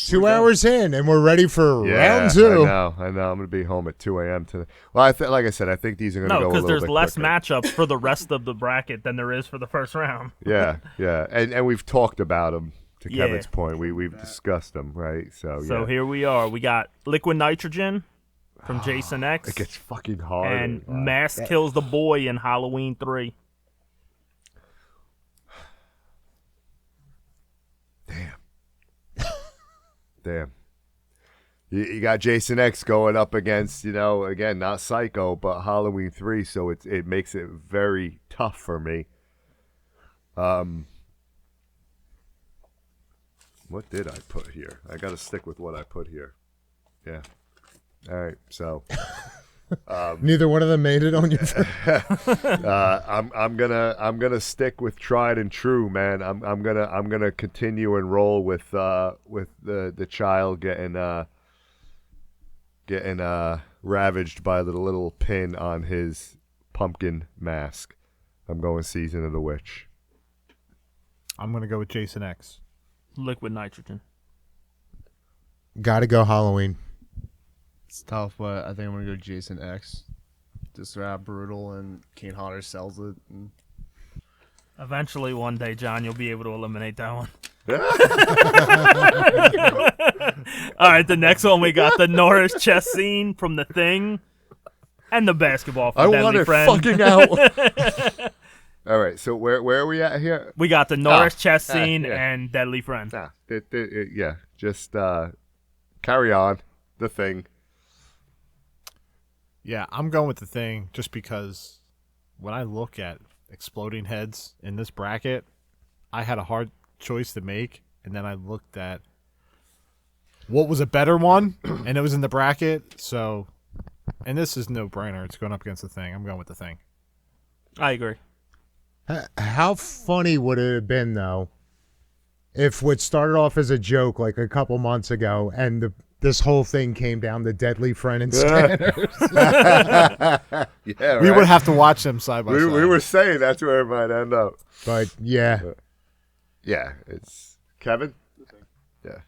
2 hours in, and we're ready for round 2. I know. I'm going to be home at 2 a.m. today. Well, like I said, I think these are going to go a little bit because there's less quicker. matchups for the rest of the bracket than there is for the first round. Yeah. And we've talked about them, to Kevin's point. We've discussed them, right? So here we are. We got Liquid Nitrogen from Jason X. It gets fucking hard. And Mask Kills the Boy in Halloween 3. Damn. You got Jason X going up against, again, not Psycho, but Halloween 3, so it makes it very tough for me. What did I put here? I got to stick with what I put here. Yeah. All right, so... Neither one of them made it on your I'm gonna stick with tried and true, man. I'm gonna continue and roll with the child getting ravaged by the little pin on his pumpkin mask. I'm going Season of the Witch. I'm gonna go with Jason X. Liquid Nitrogen. Gotta go Halloween. It's tough, but I think I'm gonna go Jason X. Just rap brutal, and Kane Hodder sells it. And... Eventually, one day, John, you'll be able to eliminate that one. All right, the next one we got the Norris chess scene from The Thing, and the basketball from Deadly Friend. Fucking out. All right, so where are we at here? We got the Norris chess scene and Deadly Friend. Just carry on. The Thing. Yeah, I'm going with The Thing just because when I look at exploding heads in this bracket, I had a hard choice to make, and then I looked at what was a better one, and it was in the bracket. So, and this is no brainer. It's going up against The Thing. I'm going with The Thing. I agree. How funny would it have been, though, if what started off as a joke like a couple months ago and this whole thing came down to Deadly Friend and Scanners? Yeah, we would have to watch them side by side. We were saying that's where it might end up. But, yeah. It's Kevin? Yeah.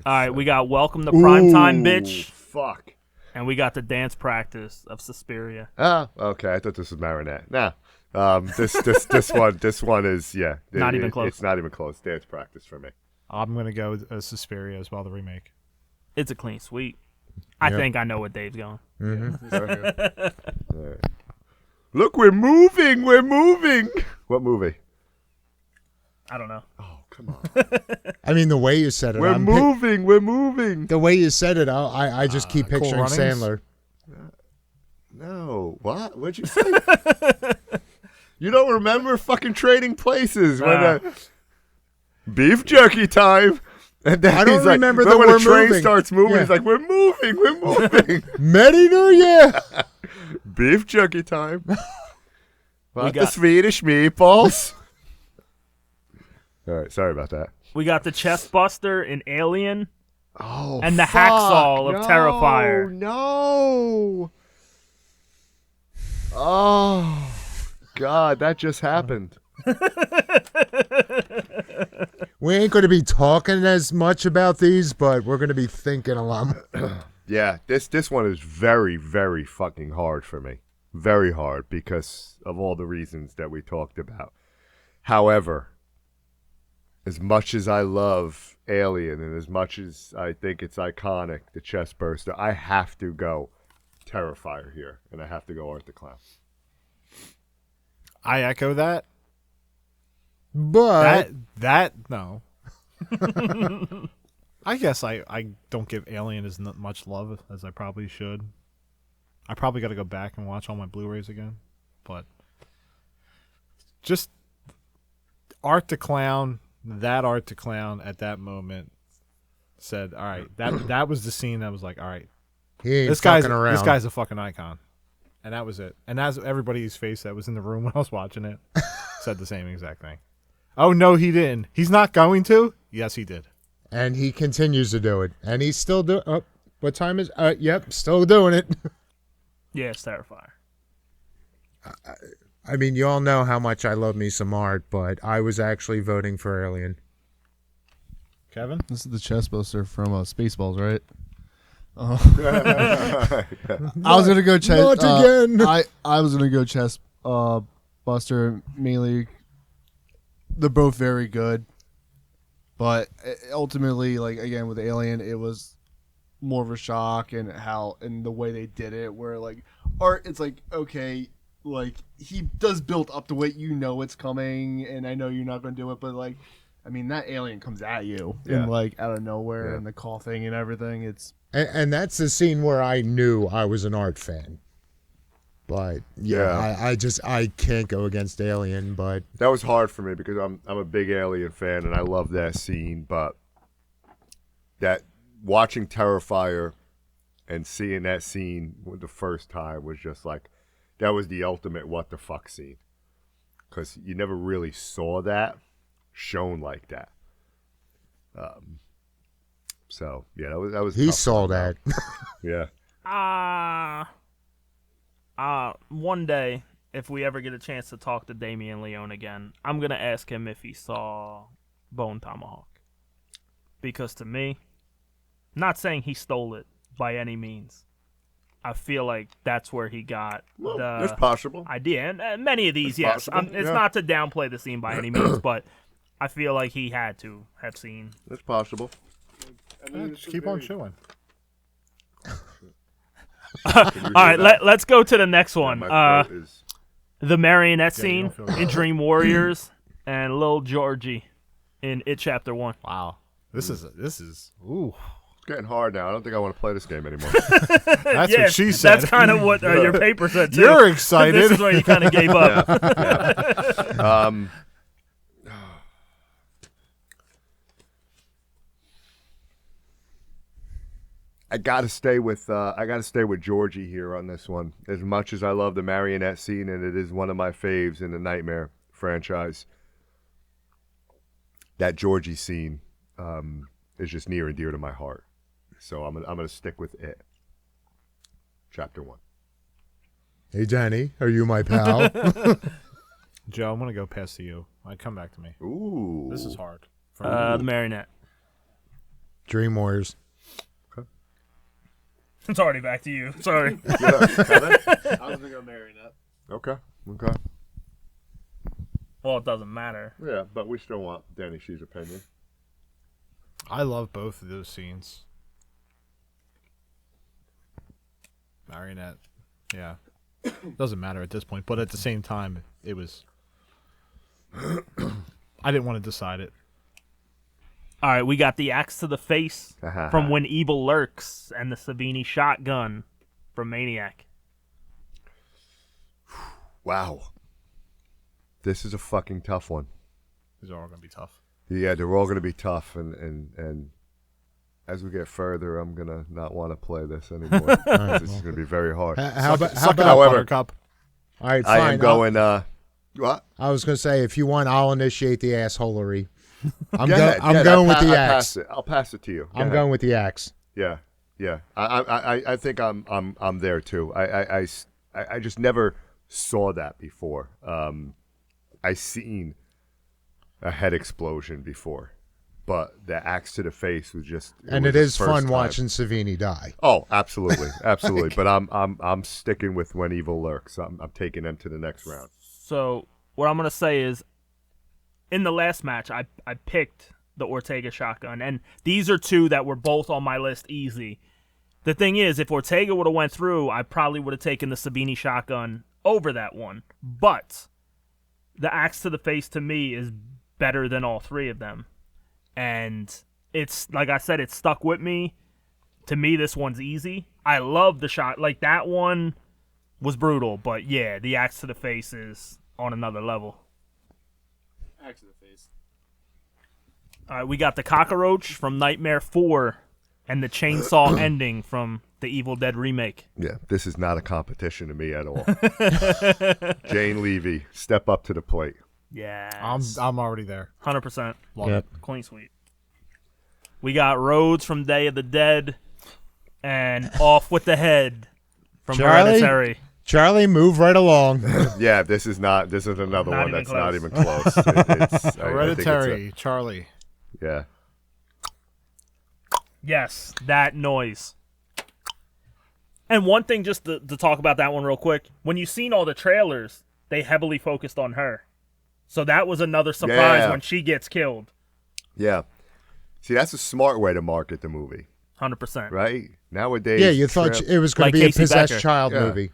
All right, we got Welcome to Primetime, Bitch. Fuck. And we got the Dance Practice of Suspiria. Oh, okay. I thought this was Marinette. Nah. This one is not even close. It's not even close. Dance Practice for me. I'm gonna go with Suspiria as well, the remake. It's a clean sweep. I think I know what Dave's going. Mm-hmm. All right. Look, we're moving. What movie? I don't know. Oh, come on. I mean, the way you said it. We're moving. The way you said it, I just keep picturing Cool Sandler. No. What? What'd you say? You don't remember fucking Trading Places when beef jerky time. And then I don't he's like, remember when the the train moving. starts moving, Yeah. he's like, we're moving. Many New Year. Beef jerky time. got the Swedish meatballs. All right, sorry about that. We got the Chest Buster in Alien. Oh, And the hacksaw of Terrifier. No. Oh, God, that just happened. We ain't going to be talking as much about these, but we're going to be thinking a lot more. Yeah, this one is very, very fucking hard for me. Very hard because of all the reasons that we talked about. However, as much as I love Alien and as much as I think it's iconic, the chest burster, I have to go Terrifier here, and I have to go Art the Clown. I echo that. But No. I guess I don't give Alien as much love as I probably should. I probably got to go back and watch all my Blu-rays again. But just Art the Clown, at that moment said, all right, that was the scene that was like, all right, he ain't this fucking around. guy's a fucking icon. And that was it. And that's everybody's face that was in the room when I was watching it said the same exact thing. Oh, no, he didn't. He's not going to? Yes, he did. And he continues to do it. And he's still doing what time is yep, still doing it. Yeah, it's Terrifier. I mean, you all know how much I love me some art, but I was actually voting for Alien. Kevin? This is the chest buster from Spaceballs, right? Yeah. I was gonna go chest. Not again. I was gonna go chest buster mainly. They're both very good, but ultimately, like again with Alien, it was more of a shock and the way they did it, where like art, it's like okay, like he does build up to it, you know it's coming, and I know you're not gonna do it, but like, I mean that alien comes at you Yeah. and like out of nowhere Yeah. and the coughing and everything. It's And that's the scene where I knew I was an art fan. But Yeah. I can't go against Alien. But That was hard for me because I'm a big Alien fan and I love that scene. But that watching Terrifier and seeing that scene the first time was just like, that was the ultimate what the fuck scene, because you never really saw that shown like that. So yeah, that was he tough saw one, that. though. Yeah. One day, if we ever get a chance to talk to Damien Leone again, I'm gonna ask him if he saw Bone Tomahawk. Because to me, not saying he stole it by any means, I feel like that's where he got It's the possible. idea. And many of these, It's yes, possible, it's yeah. not to downplay the scene by any means, but I feel like he had to have seen. It's possible. Just keep on chewing. All right, let's go to the next one. My throat is. The marionette Yeah, you scene don't feel good. in Dream Warriors and Lil Georgie in It Chapter 1. Wow. This is ooh. It's getting hard now. I don't think I want to play this game anymore. That's Yeah, what she said. That's kind of what your paper said, too. You're excited. This is where you kind of gave up. I gotta stay with Georgie here on this one. As much as I love the marionette scene, and it is one of my faves in the Nightmare franchise, that Georgie scene is just near and dear to my heart. So I'm gonna stick with it. Chapter 1. Hey, Danny, are you my pal? Joe, I'm gonna go past to you. Come back to me. Ooh, This is hard. The marionette. Dream Warriors. It's already back to you. Sorry. I was gonna go marionette. Okay. Well, it doesn't matter. Yeah, but we still want Danny Shee's opinion. I love both of those scenes. Marionette. Yeah. Doesn't matter at this point, but at the same time, it was. I didn't want to decide it. All right, we got the axe to the face from When Evil Lurks and the Savini shotgun from Maniac. Wow. This is a fucking tough one. These are all gonna be tough. Yeah, they're all going to be tough, and as we get further, I'm going to not want to play this anymore. This is going to be very hard. How about? However, Buttercup. All right, fine. I am going, what? I was going to say, if you want, I'll initiate the assholery. I'm Go ahead. I'm Yeah, going with the I axe. pass it. I'll pass it to you. Go I'm ahead. going with the axe. Yeah. I think I'm there too. I just never saw that before. I seen a head explosion before, but the axe to the face was just. And was it the is first fun time. watching Savini die. Oh, absolutely, absolutely. But I'm sticking with When Evil Lurks. I'm taking them to the next round. So what I'm going to say is, in the last match, I picked the Ortega shotgun, and these are two that were both on my list easy. The thing is, if Ortega would have went through, I probably would have taken the Sabini shotgun over that one. But the axe to the face to me is better than all three of them. And it's, like I said, it stuck with me. To me, this one's easy. I love the shot. Like, that one was brutal, but yeah, the axe to the face is on another level. Axe to the face. All right, we got the cockroach from Nightmare 4 and the chainsaw ending from the Evil Dead remake. Yeah, this is not a competition to me at all. Jane Levy, step up to the plate. Yeah. I'm already there. 100%. Love Yep. it. Clean sweep. We got Rhodes from Day of the Dead and Off with the Head from Charlie? Hereditary. Charlie, move right along. Yeah, this is another Not one even that's close. not even close. It's, I think Hereditary, Charlie. yeah. Yes, that noise. And one thing, just to talk about that one real quick, when you seen all the trailers, they heavily focused on her. So that was another surprise when she gets killed. Yeah. See, that's a smart way to market the movie, 100%. right? Nowadays, Yeah, you thought it was going Like to be a Casey possessed Becker. child Yeah. movie.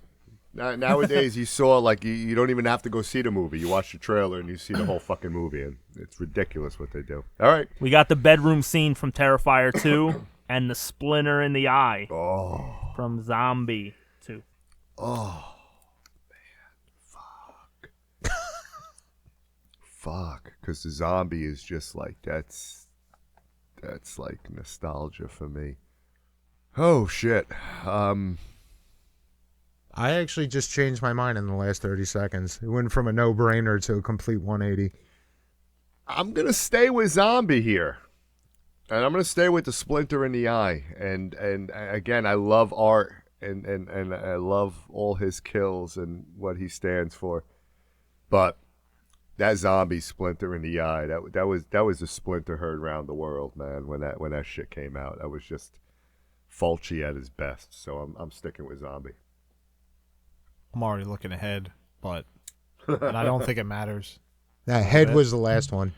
Nowadays, you saw like you don't even have to go see the movie. You watch the trailer and you see the whole fucking movie, and it's ridiculous what they do. All right. We got the bedroom scene from Terrifier 2 and the splinter in the eye from Zombie 2. Fuck, because the zombie is just like that's like nostalgia for me. Oh shit. I actually just changed my mind in the last 30 seconds. It went from a no-brainer to a complete 180. I'm gonna stay with zombie here, and I'm gonna stay with the splinter in the eye. And again, I love Art, and I love all his kills and what he stands for. But that zombie splinter in the eye, that was a splinter heard around the world, man. When that shit came out, that was just Fulci at his best. So I'm sticking with zombie. I'm already looking ahead, but and I don't think it matters. That head was the last one.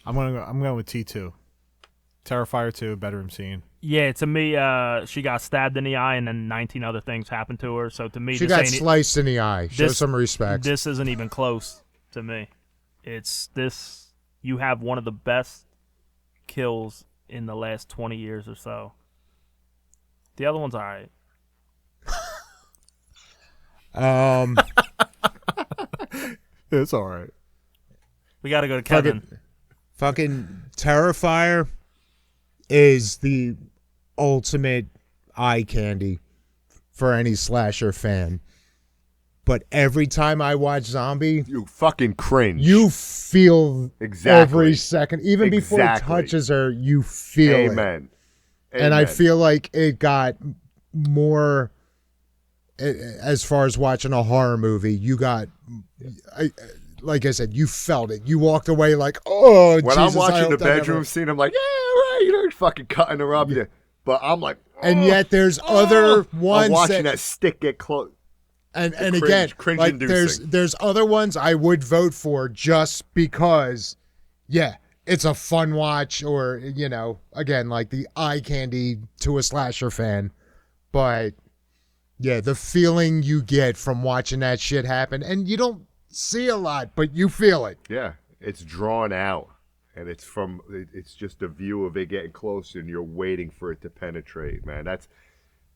I'm going with T2. Terrifier 2, bedroom scene. Yeah, to me, she got stabbed in the eye and then 19 other things happened to her. So to me, She this got ain't sliced in the eye. Show this- some respect. This isn't even close to me. It's this. You have one of the best kills in the last 20 years or so. The other one's all right. It's all right. We got to go to Kevin. Fucking Terrifier is the ultimate eye candy for any slasher fan. But every time I watch Zombie, You fucking cringe. you feel Exactly. every second. Even before it Exactly. touches her, you feel it. Amen. And I Amen. feel like it got more, as far as watching a horror movie, you got, like I said, you felt it. You walked away like, oh, when Jesus, I'm I watching hope the that never-" bedroom scene, I'm like, yeah, right, you know, fucking cutting her up. Yeah. But I'm like, And oh, yet there's other ones I'm watching that, that stick get close. and cringe- again, like cringe-inducing. there's other ones I would vote for just because, yeah, it's a fun watch, or again, like the eye candy to a slasher fan. But yeah, the feeling you get from watching that shit happen, and you don't see a lot, but you feel it. Yeah, it's drawn out, and it's just a view of it getting closer, and you're waiting for it to penetrate, man. That's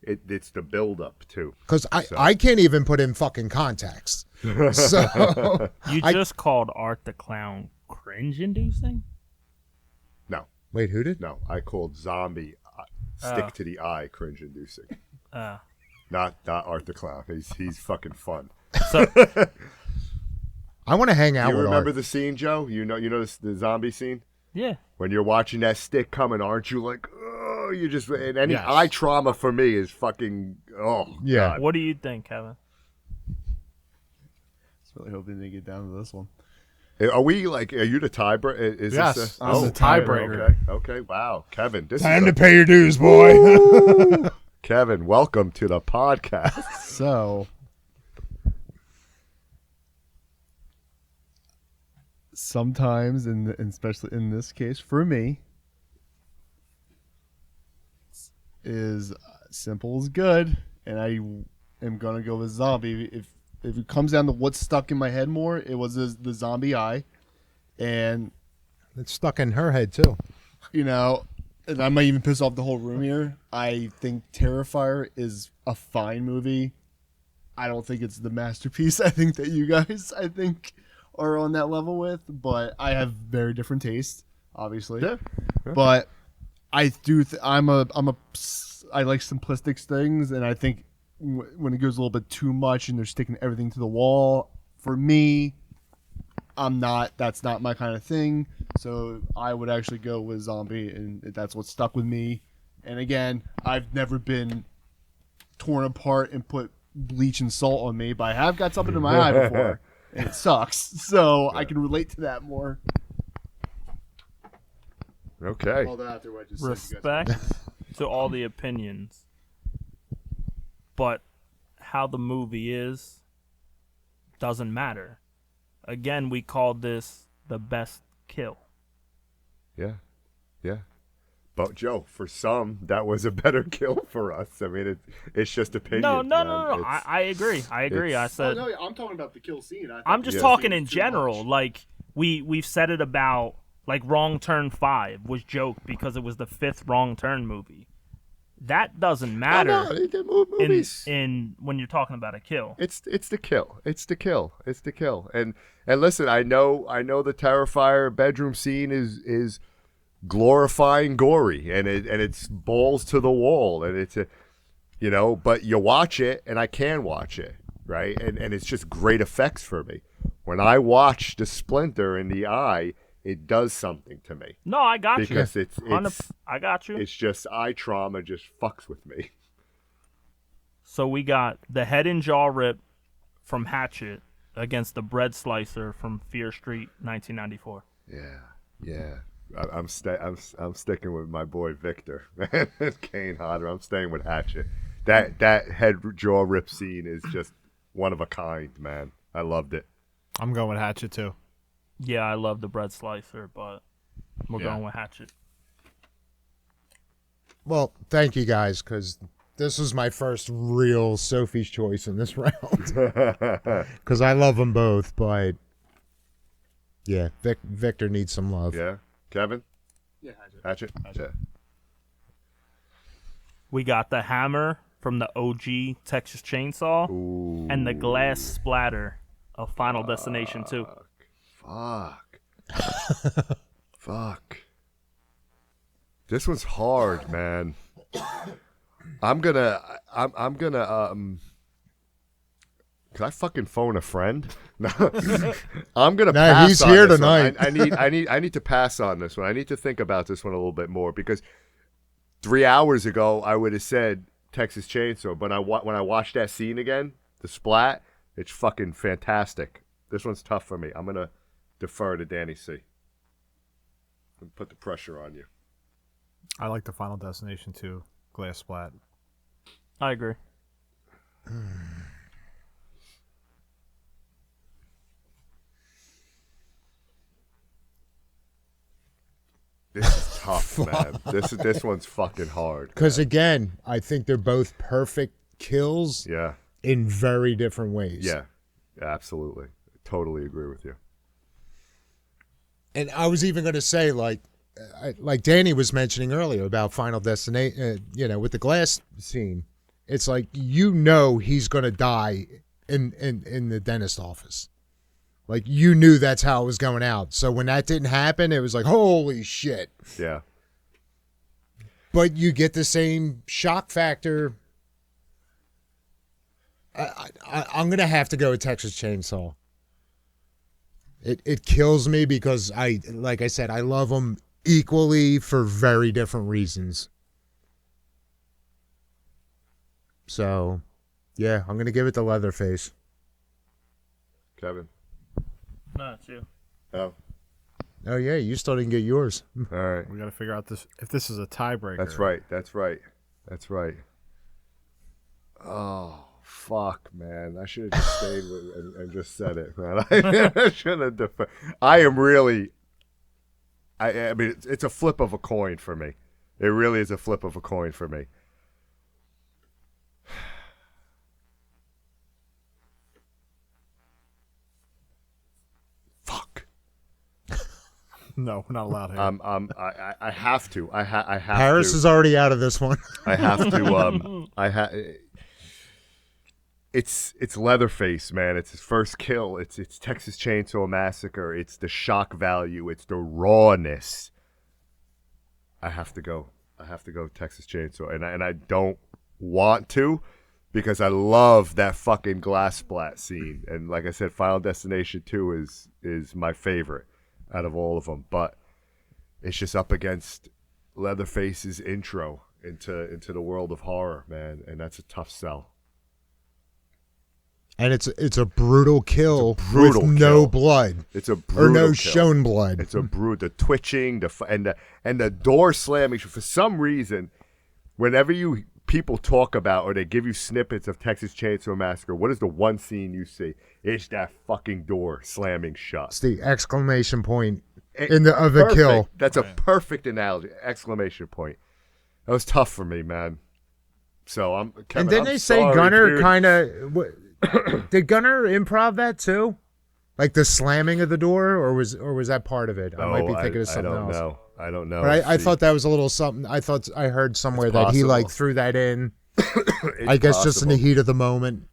it. It's the build up too. Because I can't even put in fucking context. So You just called Art the Clown cringe-inducing? No, wait, who did? no, I called zombie stick to the eye cringe inducing. Not Art the Clown. He's fucking fun. So I want to hang out You with remember Art. the scene, Joe? You know the zombie scene? yeah, When you're watching that stick coming, aren't you like, oh, you just, and any Yes. eye trauma for me is fucking, oh, Yeah. God. what do you think, Kevin? I was really hoping they get down to this one. Are we like, are you the tiebreaker? Is Yes, this I'm the tiebreaker. Okay, wow. Kevin, this Time is to pay your dues, boy. Kevin, welcome to the podcast. So, sometimes, and especially in this case, for me, is simple is good, and I am gonna go with zombie. If it comes down to what's stuck in my head more, it was the zombie eye, and It's stuck in her head too. and I might even piss off the whole room here. I think Terrifier is a fine movie. I don't think it's the masterpiece I think that you guys are on that level with, but I have very different tastes, obviously. Yeah. But I do I like simplistic things, and I think when it goes a little bit too much and they're sticking everything to the wall, for me, that's not my kind of thing. So I would actually go with zombie, and that's what stuck with me. And again, I've never been torn apart and put bleach and salt on me, but I have got something in my eye before, and it sucks. So I can relate to that more. Okay. Although after what I just said, you guys- Respect. to all the opinions, but how the movie is doesn't matter. Again, we called this the best kill. Yeah. But Joe, for some, that was a better kill for us. I mean, it's just opinion. No. I agree. I said I'm talking about the kill scene. I'm just talking in general. Like we've said it about like Wrong Turn 5 was joke because it was the 5th Wrong Turn movie. That doesn't matter movies. in when you're talking about a kill. It's the kill. It's the kill. And listen, I know the Terrifier bedroom scene is glorifying gory, and it's balls to the wall, and it's but you watch it, and I can watch it, right, and it's just great effects for me. When I watch the splinter in the eye, it does something to me. No, I got you. Because I got you. It's just eye trauma just fucks with me. So we got the head and jaw rip from Hatchet against the bread slicer from Fear Street 1994. Yeah. I'm sticking with my boy Victor, man. Kane Hodder. I'm staying with Hatchet. That head jaw rip scene is just one of a kind, man. I loved it. I'm going with Hatchet too. Yeah, I love the bread slicer, but we're going with Hatchet. Well, thank you guys, because this was my first real Sophie's choice in this round. Because I love them both, but yeah, Victor needs some love. Yeah. Kevin? Yeah, Hatchet? Yeah. We got the hammer from the OG Texas Chainsaw and the glass splatter of Final Destination 2. Fuck. This one's hard, man. I'm gonna can I fucking phone a friend? No. I'm gonna pass. He's on here this tonight. One. I need to pass on this one. I need to think about this one a little bit more, because 3 hours ago I would have said Texas Chainsaw, but when I watched that scene again, the splat, it's fucking fantastic. This one's tough for me. I'm gonna defer to Danny C. And put the pressure on you. I like the Final Destination 2 glass splat. I agree. This is tough, man. This one's fucking hard. Because again, I think they're both perfect kills Yeah. in very different ways. Yeah. Absolutely. Totally agree with you. And I was even going to say, like Danny was mentioning earlier about Final Destination, with the glass scene. It's like, he's going to die in the dentist office. Like, you knew that's how it was going out. So when that didn't happen, it was like, holy shit. Yeah. But you get the same shock factor. I'm going to have to go with Texas Chainsaw. It kills me because, like I said, I love them equally for very different reasons. So, yeah, I'm going to give it to Leatherface. Kevin? No, it's you. Oh. Oh, yeah, you still didn't get yours. All right. We got to figure out if this is a tiebreaker. That's right. Oh, fuck, man. I should have just stayed with and just said it, man. I should have I am really... I mean, it's a flip of a coin for me. It really is a flip of a coin for me. Fuck. No, we're not allowed here. I have to. I have Harris to. is already out of this one. I have to. It's Leatherface, man. It's his first kill. It's Texas Chainsaw Massacre. It's the shock value. It's the rawness. I have to go Texas Chainsaw, and I don't want to, because I love that fucking glass splat scene. And like I said, Final Destination 2 is my favorite out of all of them. But it's just up against Leatherface's intro into the world of horror, man, and that's a tough sell. And it's a brutal kill brutal with no kill. blood. It's a brutal or no kill. shown blood. It's a brutal. The twitching, and the door slamming. For some reason, whenever people talk about or they give you snippets of Texas Chainsaw Massacre, what is the one scene you see? It's that fucking door slamming shut. It's the exclamation point of the Perfect. kill. That's a perfect analogy. Exclamation point. That was tough for me, man. So Kevin, And didn't I'm they say sorry, Gunner dude. kind of? Did Gunner improv that too? Like the slamming of the door, or was that part of it? I might be thinking of something else. I don't know. But I See, thought that was a little something. I thought I heard somewhere It's that he like possible. threw that in. it's I guess just in the possible. heat of the moment.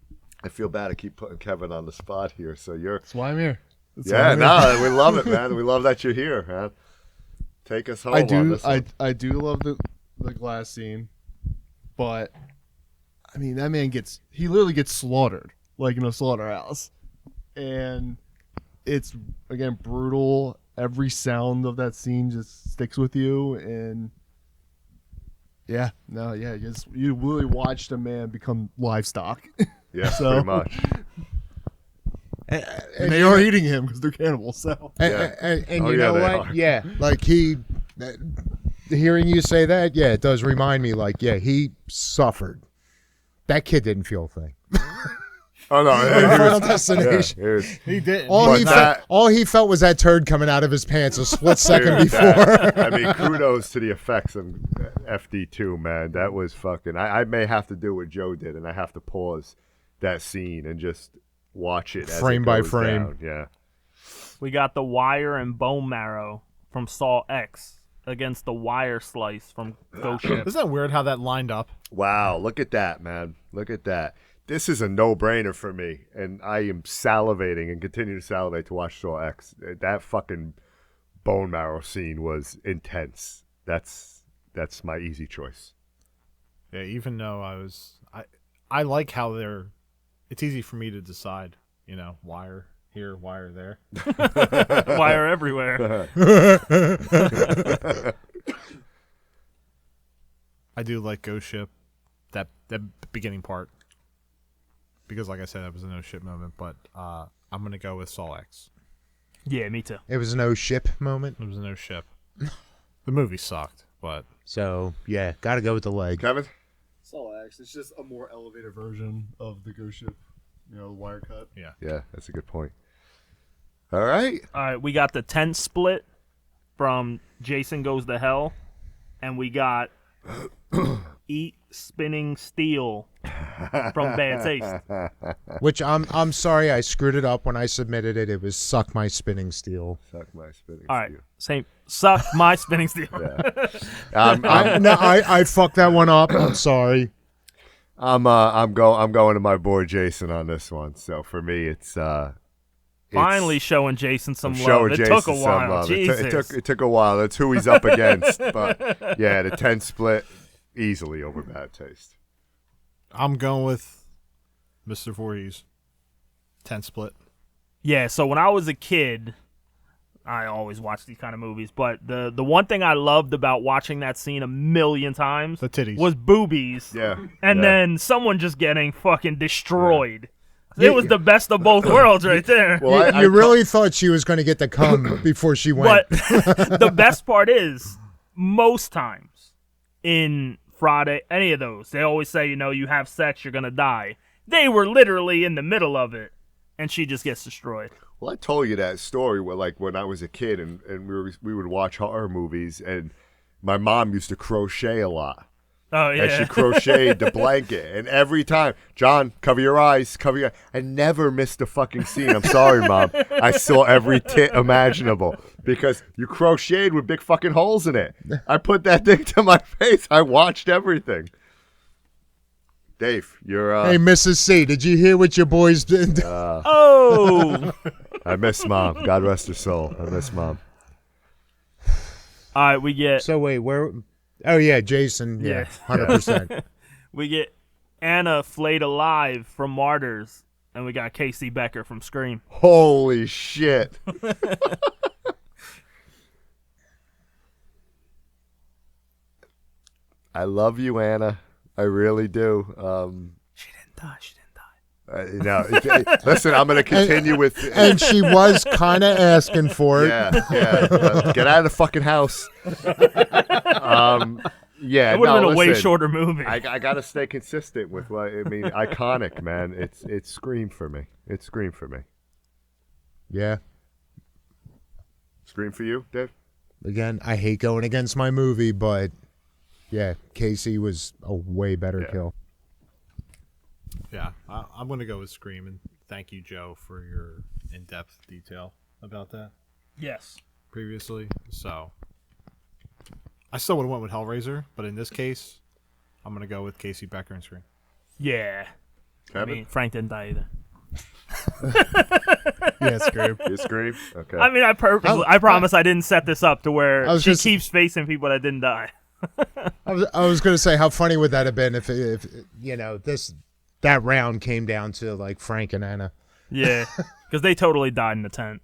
I feel bad to keep putting Kevin on the spot here. So you're. That's why I'm here. Yeah, no, we love it, man. We love that you're here, man. Take us home I on do. this one. I do love the glass scene, but I mean that man he literally gets slaughtered like in a slaughterhouse, and it's again brutal. Every sound of that scene just sticks with you, and you really watched a man become livestock, Yeah, so- pretty much. and they are eating him because they're cannibals. So Yeah. And Oh, you yeah, know they what? are. Yeah, like hearing you say that, yeah, it does remind me. Like, yeah, he suffered. That kid didn't feel a thing. Oh no, Final Destination. Yeah, He did. All he felt was that turd coming out of his pants a split second Dude, before. I mean, kudos to the effects in FD2, man. That was fucking. I may have to do what Joe did, and I have to pause that scene and just watch it as Frame it by goes frame. down. Yeah. We got the wire and bone marrow from Saw X against the wire slice from Ghost Ship. Isn't that weird how that lined up? Wow, look at that, man. Look at that. This is a no-brainer for me, and I am salivating and continue to salivate to watch Saw X. That fucking bone marrow scene was intense. That's my easy choice. Yeah, even though I like how it's easy for me to decide, wire here, wire there. Wire everywhere. I do like Ghost Ship, that beginning part, because like I said, that was a no shit moment. But I'm gonna go with Saw X. Yeah, me too. It was a no ship moment. It was a no ship. The movie sucked, but So yeah, got to go with the leg. Kevin? Saw X. It's just a more elevated version of the Ghost Ship, the wire cut. yeah. Yeah, that's a good point. All right. All right, we got the tent split from Jason Goes to Hell, and we got Eat Spinning Steel from Bad Taste. Which I'm sorry, I screwed it up when I submitted it. It was Suck My Spinning Steel. Suck my spinning All right, steel. same. Suck my spinning steel. Yeah. I fucked that one up. I'm sorry. I'm going to my boy Jason on this one. So for me, it's Finally showing Jason some love. showing It Jason took a some while. love. Jesus. It took a while. That's who he's up against. But yeah, the 10 split easily over Bad Taste. I'm going with Mr. Voorhees. 10 split. Yeah, so when I was a kid, I always watched these kind of movies, but the one thing I loved about watching that scene a million times The titties. was boobies. Yeah. And yeah. then someone just getting fucking destroyed. It was the best of both worlds right there. Well, You really thought she was going to get the cum before she went. But the best part is, most times in Friday, any of those, they always say, you have sex, you're going to die. They were literally in the middle of it, and she just gets destroyed. Well, I told you that story where, like, when I was a kid and we would watch horror movies, and my mom used to crochet a lot. Oh, yeah. And she crocheted the blanket. And every time, John, cover your eyes, cover your eyes. I never missed a fucking scene. I'm sorry, Mom. I saw every tit imaginable because you crocheted with big fucking holes in it. I put that thing to my face. I watched everything. Dave, you're... Hey, Mrs. C, did you hear what your boys did? Oh! I miss Mom. God rest her soul. I miss Mom. All right, we get So wait, where? Oh yeah, Jason. Yeah, Yeah. 100%. we get Anna flayed alive from Martyrs, and we got Casey Becker from Scream. Holy shit. I love you, Anna. I really do. She didn't die. Listen, I'm going to continue with... And she was kind of asking for it. Yeah. Get out of the fucking house. Yeah, It would have no, been a way listen, shorter movie. I gotta stay consistent with what I mean. Iconic, man. It's Scream for me. It's Scream for me. Yeah. Scream for you, Dave? Again, I hate going against my movie, but yeah, Casey was a way better kill. Yeah, I'm going to go with Scream, and thank you, Joe, for your in-depth detail about that Yes. previously. So, I still would have went with Hellraiser, but in this case, I'm going to go with Casey Becker and Scream. Yeah. Kevin? I mean, Frank didn't die either. Yeah, Scream. You Scream? Okay. I mean, I promise I didn't set this up to where I was she just- keeps facing people that didn't die. I was going to say, how funny would that have been if you know, that round came down to like Frank and Anna. Yeah, because they totally died in the tent.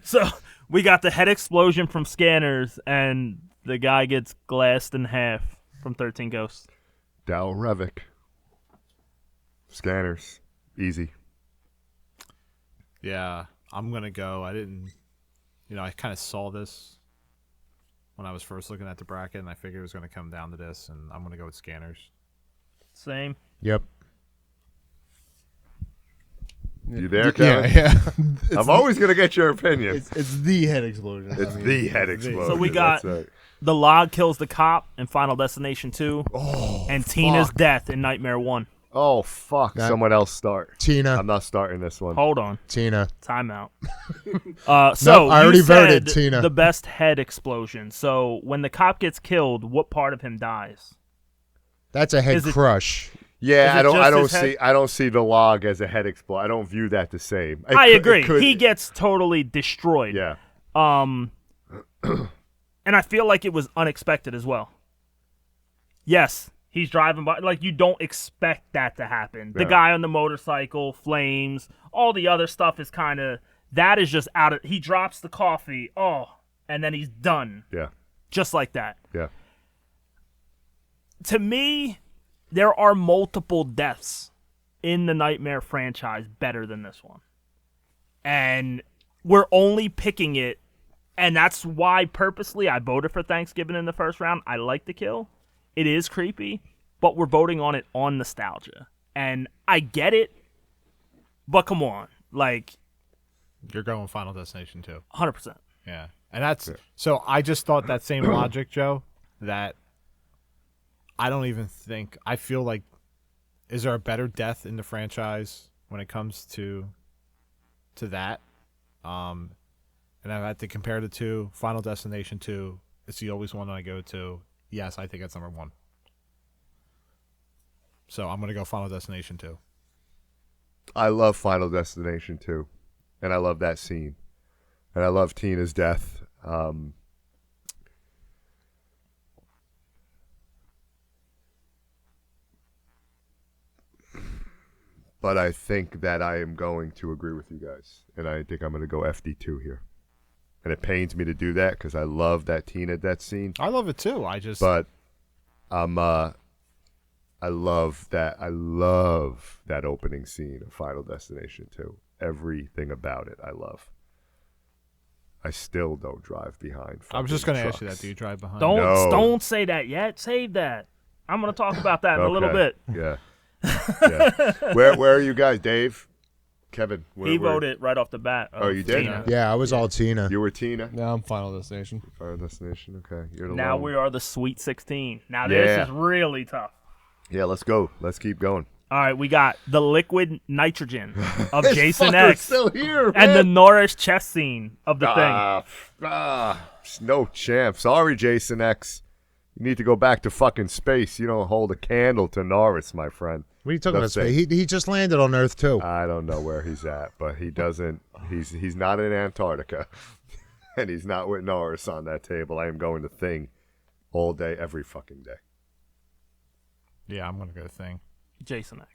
So we got the head explosion from Scanners, and the guy gets glassed in half from 13 Ghosts. Dal Revick. Scanners. Easy. Yeah, I'm going to go. I didn't, I kind of saw this when I was first looking at the bracket, and I figured it was going to come down to this, and I'm going to go with Scanners. Same. Yep. You there, Kevin? Yeah. I'm always going to get your opinion. It's the head explosion. It's the head explosion. So we got That's right. the log kills the cop in Final Destination 2, and Tina's fuck. death in Nightmare 1. Oh, fuck. That- Someone else start. Tina. I'm not starting this one. Hold on. Tina. Timeout. No, I already you voted, said Tina. the best head explosion. So when the cop gets killed, what part of him dies? That's a head Is it- crush. Yeah, Is it I don't just his head? see I don't see the log as a head explosion. I don't view that the same. I It agree. could- He gets totally destroyed. Yeah. And I feel like it was unexpected as well. Yes, he's driving by. Like, you don't expect that to happen. The Yeah. guy on the motorcycle, flames, all the other stuff is kind of, that is just out of, he drops the coffee, and then he's done. Yeah. Just like that. Yeah. To me, there are multiple deaths in the Nightmare franchise better than this one. And we're only picking it, and that's why purposely I voted for Thanksgiving in the first round. I like the kill. It is creepy, but we're voting on it on nostalgia. And I get it, but come on. Like, You're going Final Destination 2. 100%. Yeah. And that's so I just thought that same logic, Joe, that I don't even think I feel like is there a better death in the franchise when it comes to that? And I had to compare the two. Final Destination 2, it's the always one I go to. Yes, I think that's number 1. So I'm gonna go Final Destination 2. I love Final Destination 2. And I love that scene. And I love Tina's death. But I think that I am going to agree with you guys. And I think I'm going to go FD2 here. And it pains me to do that because I love that Tina death scene. I love it too. But I love that opening scene of Final Destination 2. Everything about it I love. I still don't drive behind. I was just going to fucking ask you that. trucks. Do you drive behind? Don't say that yet. Save that. I'm going to talk about that in a little Okay. bit. Yeah. Yeah. Where are you guys, Dave? Kevin? He voted right off the bat. Oh, you did? Tina. Yeah, I was all Tina. You were Tina? Now I'm Final Destination. Final Destination, okay. You're the Now lone. we are the Sweet 16. Now Yeah. this is really tough. Yeah, let's go. Let's keep going. All right, we got the liquid nitrogen of This Jason fucker's X still here, and the man. Norris chest scene of the No champ. Sorry, Jason X. You need to go back to fucking space. You don't hold a candle to Norris, my friend. What are you talking Enough about? said. He just landed on Earth too. I don't know where he's at, but he doesn't. He's not in Antarctica, and he's not with Norris on that table. I am going to Thing all day, every fucking day. Yeah, I'm going to go Thing. thing. Jason X.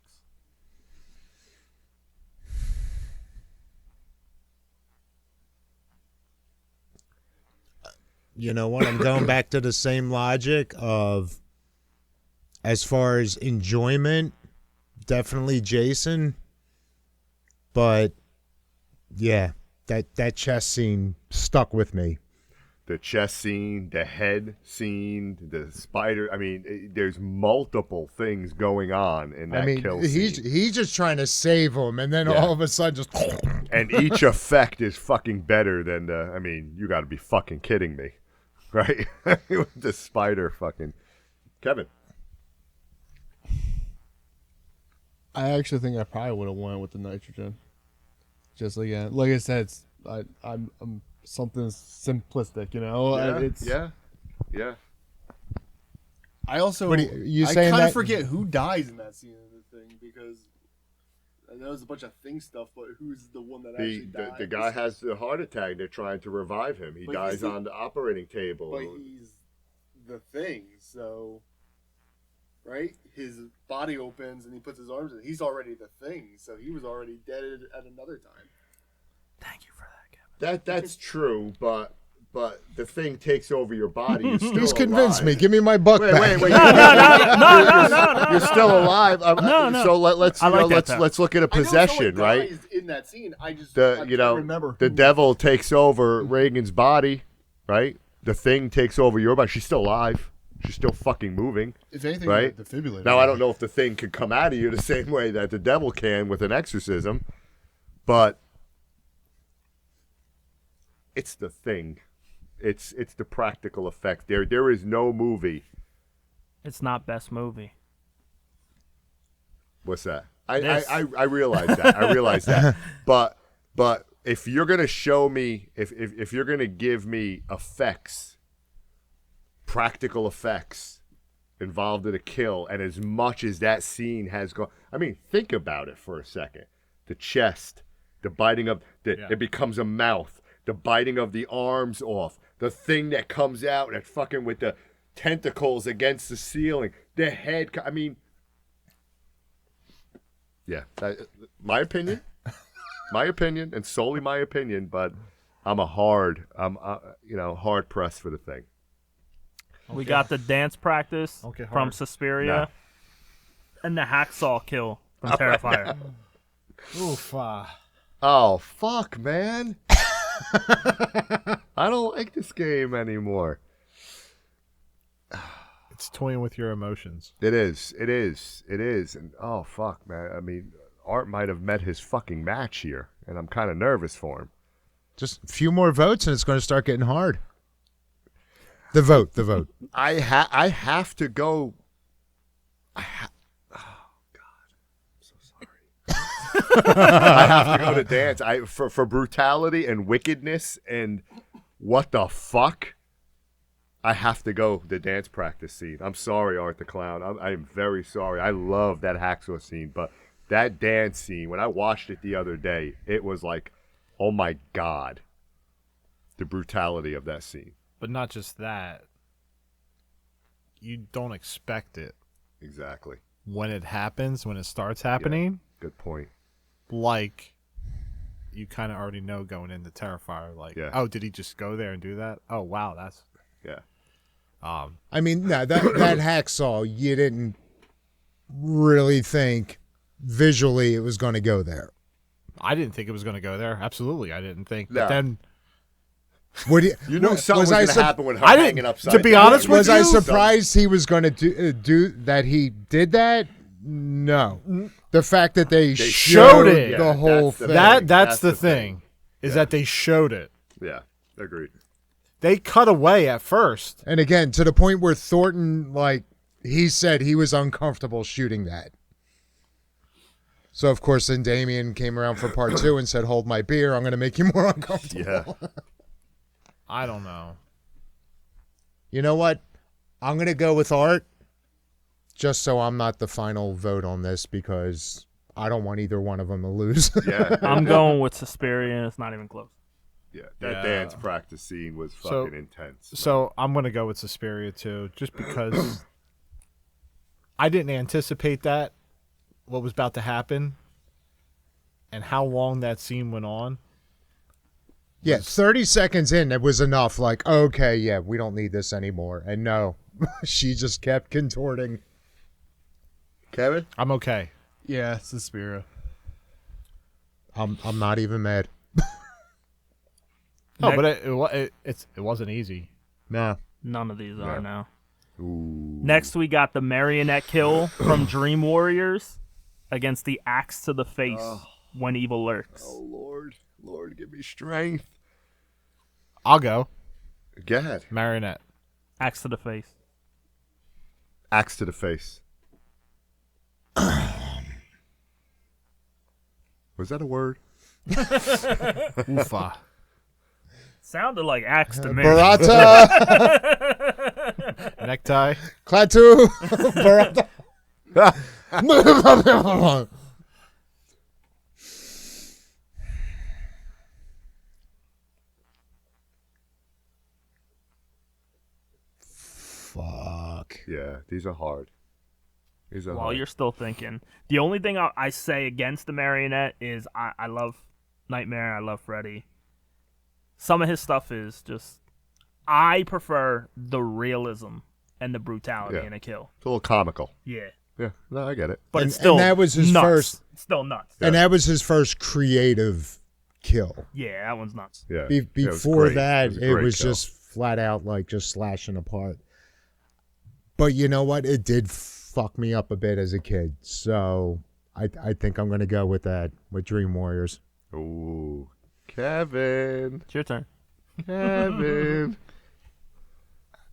You know what? I'm going back to the same logic of, as far as enjoyment, definitely Jason. But yeah, that chess scene stuck with me. the chest scene, the head scene, the spider. I mean, there's multiple things going on in that kill scene. He's just trying to save him, and then all of a sudden just. And each effect is fucking better than the. I mean, you got to be fucking kidding me, right? With the spider fucking. Kevin. I actually think I probably would have went with the nitrogen. Just again, like I said, I'm something simplistic, you know. Yeah. I also What you I saying kind that- of forget who dies in that scene of the thing because I know there's a bunch of thing stuff, but who's the one that actually dies? The guy has the heart attack. They're trying to revive him. He But dies he's the- on the operating table. But he's the thing, so right? His body opens and he puts his arms in. He's already the thing, so he was already dead at another time. Thank you for that, Kevin. That's true, but the thing takes over your body. You're still He's convinced alive. me. Give me my buck back. Wait. No. You're still alive. No. So let's I like that, though. let's look at a I know possession, someone right? dies in that scene. I I can't remember. the who. devil takes over Reagan's body, right? The thing takes over your body. She's still alive. She's still fucking moving. If anything, right? the defibrillator. Now I don't know if the thing could come out of you the same way that the devil can with an exorcism, but it's the thing. It's the practical effect. There is no movie. It's not best movie. What's that? This. I realize that. I realize that. But if you're gonna show me, if you're gonna give me effects, practical effects involved in a kill, and as much as that scene has gone, I mean, think about it for a second. The chest, the biting of it becomes a mouth. The biting of the arms off. The thing that comes out and fucking with the tentacles against the ceiling. The head. I mean, yeah. My opinion, and solely my opinion. But I'm hard pressed for the thing. We got the dance practice Okay, from hard. Suspiria, and the hacksaw kill from Terrifier. Oof. Oh fuck, man. I don't like this game anymore. It's toying with your emotions. It is. And oh fuck, man. I mean, Art might have met his fucking match here, and I'm kind of nervous for him. Just a few more votes, and it's going to start getting hard. The vote. I have to go. Oh God, I'm so sorry. I have to go to dance. For brutality and wickedness and what the fuck. I have to go the dance practice scene. I'm sorry, Art the Clown. I'm very sorry. I love that hacksaw scene, but that dance scene, when I watched it the other day, it was like, oh my God, the brutality of that scene. But not just that. You don't expect it Exactly. when it happens, when it starts happening. Good point. Like, you kind of already know going into Terrifier. Like, oh, did he just go there and do that? Oh, wow, that's... Yeah. I mean, no, that hacksaw, you didn't really think visually it was going to go there. I didn't think it was going to go there. Absolutely, I didn't think. No. But then, What do You knew something was going to happen with her I didn't- hanging upside to be down. honest with was I you? surprised he was going to do that? He did that? No. The fact that they showed it. the Yeah, whole that's the thing. thing. that's the thing, is that they showed it. Yeah, agreed. They cut away at first. And again, to the point where Thornton, like, he said he was uncomfortable shooting that. So, of course, then Damien came around for part 2 and said, hold my beer. I'm going to make you more uncomfortable. Yeah. I don't know. You know what? I'm going to go with Art, just so I'm not the final vote on this, because I don't want either one of them to lose. Yeah. I'm going with Suspiria, and it's not even close. Yeah. That Yeah. dance practice scene was So- fucking intense. So I'm going to go with Suspiria too, just because I didn't anticipate that, what was about to happen, and how long that scene went on. Yeah, 30 seconds in, it was enough. Like, okay, yeah, we don't need this anymore. And no, she just kept contorting. Kevin? I'm okay. Yeah, Suspiria. I'm not even mad. No, Next- but it wasn't easy. Nah. None of these are now. Ooh. Next, we got the marionette kill from Dream Warriors against the axe to the face when evil lurks. Oh, Lord, give me strength. I'll go. Go ahead. Marionette. Axe to the face. Axe to the face. Was that a word? Oofa. Sounded like axe to me. Barata, Necktie. Klaatu, Barata. Fuck. Yeah, these are hard. These are While hard. you're still thinking, the only thing I say against the marionette is I love Nightmare. I love Freddy. Some of his stuff is just. I prefer the realism and the brutality Yeah. in a kill. It's a little comical. Yeah, Yeah, no, I get it. but And- it's still and that was his nuts. first- It's still nuts. And that was his first creative kill. Yeah, that one's nuts. Yeah. Be- Yeah, it was before great. that, a it great was kill. just flat out like just slashing apart. But you know what? It did fuck me up a bit as a kid. So I think I'm gonna go with that with Dream Warriors. Ooh, Kevin. It's your turn. Kevin.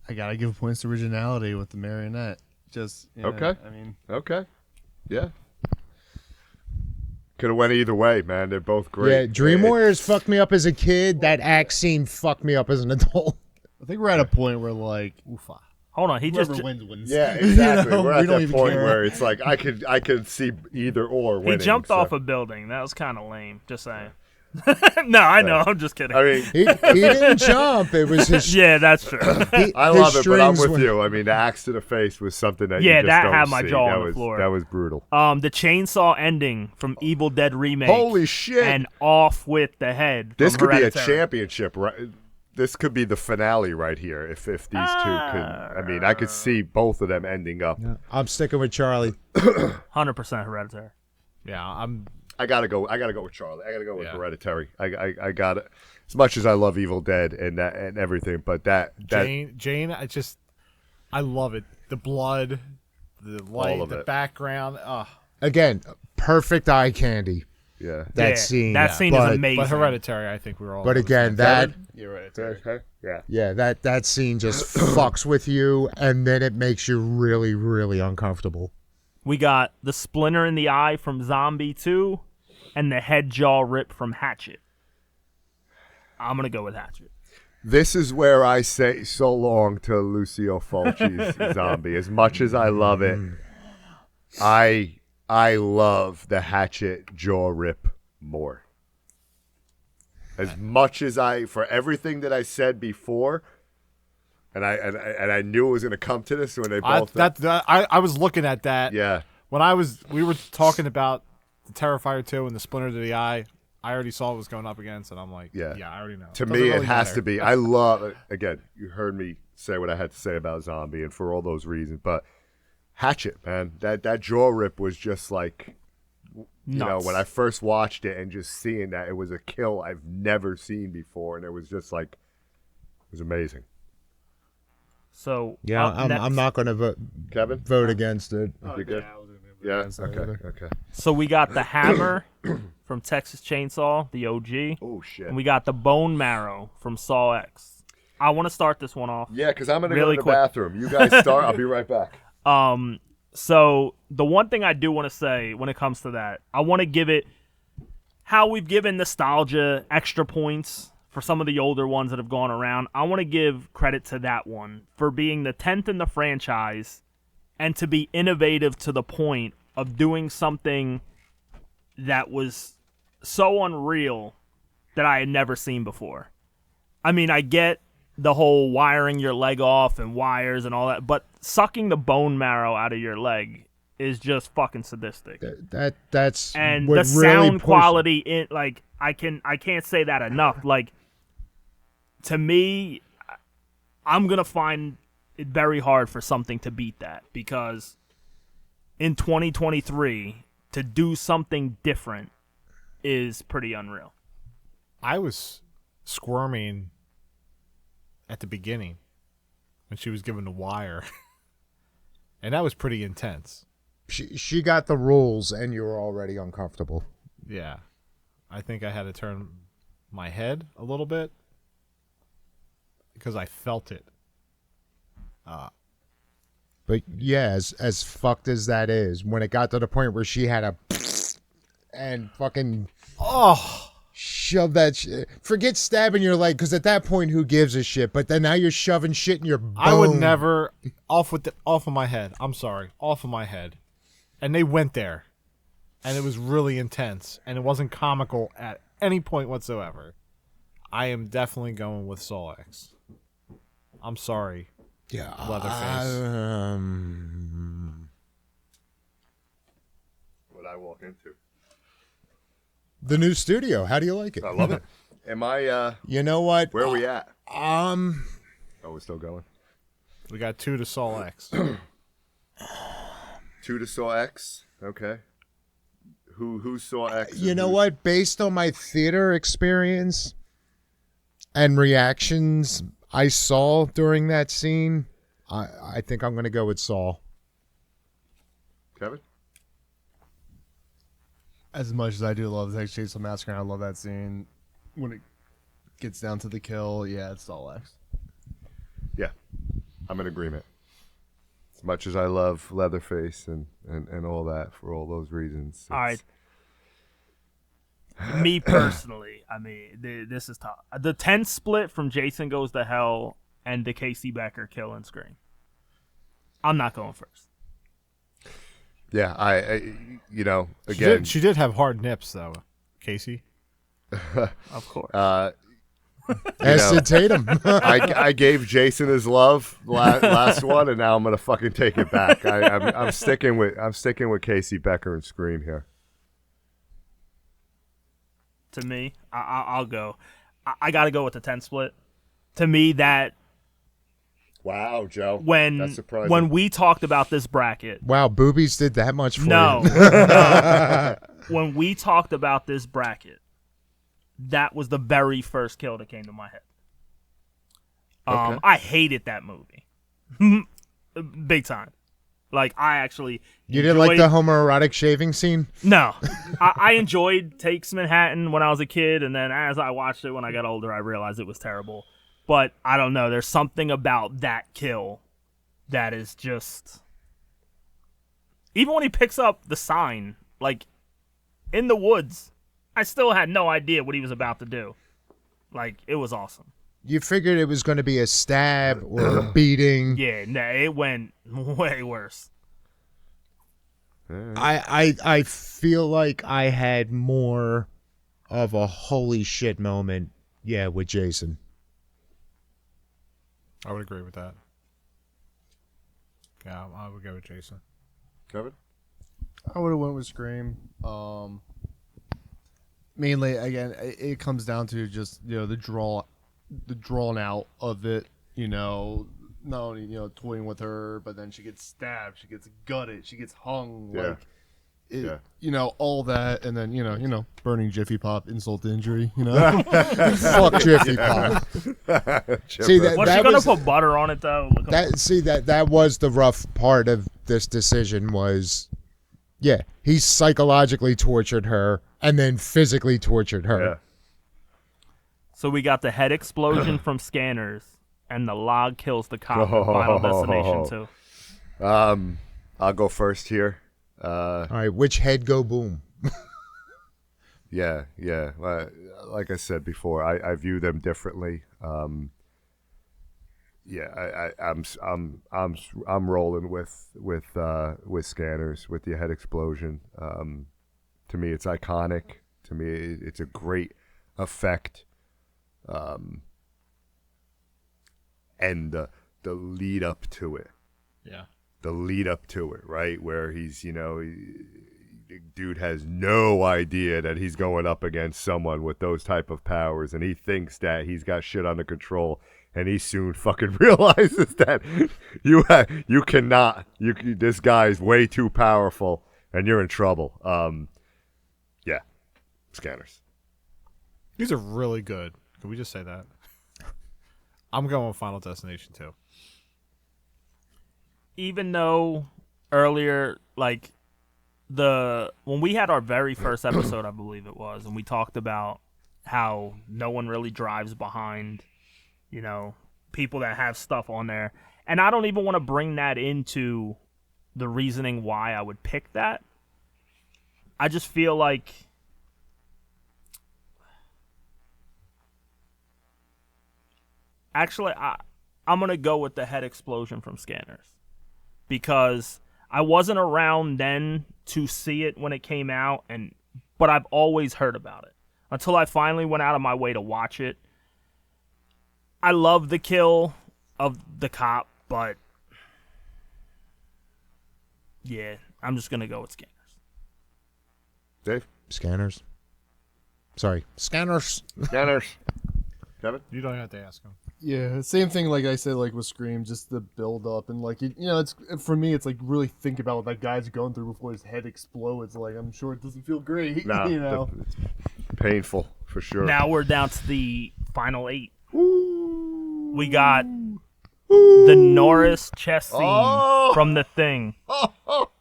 I gotta give points to originality with the marionette. Just Okay. I mean, Okay. Yeah. Could have went either way, man. They're both great. Yeah, Dream It- Warriors fucked me up as a kid. That axe scene fucked me up as an adult. I think we're at a point where like Oofa. Hold on, he whoever just wins. Yeah, You exactly. know, We're we at don't that even point care. where it's like I could see either or he winning. jumped so. off a building. That was kind of lame. Just saying. No, I know. I'm just kidding. I mean, He didn't jump. It was his. yeah, that's true. I his love it, but I'm strings with were- you. I mean, the axe to the face was something that Yeah, you just that don't had my see. jaw that on the was, floor. That was brutal. The chainsaw ending from Evil Dead remake. Holy shit! And off with the head. This from could be a Hereditary. championship, right? This could be the finale right here. If these two could, I mean, I could see both of them ending up. I'm sticking with Charlie. 100% Hereditary. Yeah, I gotta go with Charlie. I gotta go with Yeah. Hereditary. I got it. As much as I love Evil Dead and that and everything, but that Jane. I love it. The blood, the light, of the it. background. Again, perfect eye candy. yeah. That Yeah, scene. That scene but, is amazing. But Hereditary, I think we're all. But again, that You're right. Yeah. that scene just fucks with you, and then it makes you really, really uncomfortable. We got the splinter in the eye from Zombie 2 and the head jaw rip from Hatchet. I'm going to go with Hatchet. This is where I say so long to Lucio Fulci's Zombie. As much as I love it, I love the Hatchet jaw rip more. As much as for everything that I said before, and I knew it was going to come to this when they both. I was looking at that. Yeah. When we were talking about the Terrifier 2 and the splinter to the eye, I already saw what was going up against, and I'm like, Yeah. I already know. To Doesn't me, really it has matter. to be. I love, again, you heard me say what I had to say about Zombie, and for all those reasons. But Hatchet, man, that jaw rip was just like, you know, Nuts. when I first watched it and just seeing that, it was a kill I've never seen before, and it was just like, it was amazing. So, Yeah, up next- I'm not going to Kevin? vote against it. You good? Yeah, okay. So we got the hammer from Texas Chainsaw, the OG. Oh, shit. And we got the bone marrow from Saw X. I want to start this one off. Yeah, because I'm going to Really go to the quick. bathroom. You guys start. I'll be right back. So the one thing I do want to say when it comes to that, I want to give it how we've given nostalgia extra points for some of the older ones that have gone around. I want to give credit to that one for being the 10th in the franchise and to be innovative to the point of doing something that was so unreal that I had never seen before. I mean, I get the whole wiring your leg off and wires and all that, but sucking the bone marrow out of your leg is just fucking sadistic. That's And what the really sound pushed- quality in I can't say that enough. Like, to me, I'm gonna find it very hard for something to beat that, because in 2023 to do something different is pretty unreal. I was squirming at the beginning when she was given the wire. And that was pretty intense. She got the rules, and you were already uncomfortable. Yeah. I think I had to turn my head a little bit because I felt it. But yeah, as fucked as that is, when it got to the point where she had a and fucking shove that shit. Forget stabbing your leg, because at that point, who gives a shit? But then now you're shoving shit in your bone. I would never off of my head. I'm sorry, off of my head. And they went there, and it was really intense, and it wasn't comical at any point whatsoever. I am definitely going with Saul X. I'm sorry, Leatherface. What I walk into. The new studio. How do you like it? I love it. Am I? You know what? Where are we at? Um, Oh, we're still going. We got 2 to Saul X. 2 to Saw X. Okay. Who saw X? you know what? Based on my theater experience and reactions I saw during that scene, I think I'm going to go with Saul. Kevin? As much as I do love the Texas Chainsaw Massacre, and I love that scene, when it gets down to the kill, yeah, it's all X. Yeah. I'm in agreement. As much as I love Leatherface and all that, for all those reasons. All right. Me personally, I mean, this is tough. The 10 split from Jason Goes to Hell and the Casey Becker kill and scream. I'm not going first. Yeah, I you know, again. She did have hard nips, though, Casey. Of course. Acid Tatum. I gave Jason his love last one, and now I'm gonna fucking take it back. I'm sticking with Casey Becker and Scream here. To me, I'll go. I got to go with the 10 split. To me, that Wow, Joe. That's when surprising. we talked about this bracket, Wow, boobies did that much for no, you. no. When we talked about this bracket, that was the very first kill that came to my head. Okay. I hated that movie, big time. Like, I actually You didn't like the homoerotic shaving scene? No, I enjoyed Takes Manhattan when I was a kid, and then as I watched it when I got older, I realized it was terrible. But I don't know. There's something about that kill that is just. Even when he picks up the sign, like in the woods, I still had no idea what he was about to do. Like, it was awesome. You figured it was going to be a stab or a beating. Yeah, no, it went way worse. I feel like I had more of a holy shit moment, yeah, with Jason. I would agree with that. Yeah, I would go with Jason. Kevin? I would have went with Scream. Mainly, again, it comes down to just, you know, the drawn out of it. You know, not only, you know, toying with her, but then she gets stabbed, she gets gutted, she gets hung. Yeah. Like, it, Yeah. you know, all that, and then you know, burning Jiffy Pop, insult to injury. You know, Fuck Jiffy Pop. See, Chipper. Was she gonna put butter on it though? That was the rough part of this decision was, yeah, he psychologically tortured her and then physically tortured her. Yeah. So we got the head explosion from Scanners and the log kills the cop in Final Destination 2. I'll go first here. All right, which head go boom? Yeah. Like I said before, I view them differently. Yeah, I'm rolling with Scanners, with the head explosion. To me, it's iconic. To me, it's a great effect. And the lead up to it. Yeah. The lead up to it, right? Where he's, you know, the dude has no idea that he's going up against someone with those type of powers, and he thinks that he's got shit under control, and he soon fucking realizes that you cannot. This guy's way too powerful, and you're in trouble. Yeah, Scanners. These are really good Can we just say that? I'm going with Final Destination 2. Even though earlier, like when we had our very first episode, I believe it was, and we talked about how no one really drives behind, people that have stuff on there, and I don't even want to bring that into the reasoning why I would pick that. I just feel like actually I'm gonna go with the head explosion from Scanners. Because I wasn't around then to see it when it came out, but I've always heard about it until I finally went out of my way to watch it. I love the kill of the cop, but yeah, I'm just gonna go with Scanners. Dave? Scanners. Sorry, Scanners. Scanners. Kevin? You don't have to ask him. Yeah, same thing. Like I said, like with Scream, just the build up and like it's for me, it's like really think about what that guy's going through before his head explodes. Like I'm sure it doesn't feel great. No, it's painful for sure. Now we're down to the final 8. We got the Norris chess scene from The Thing,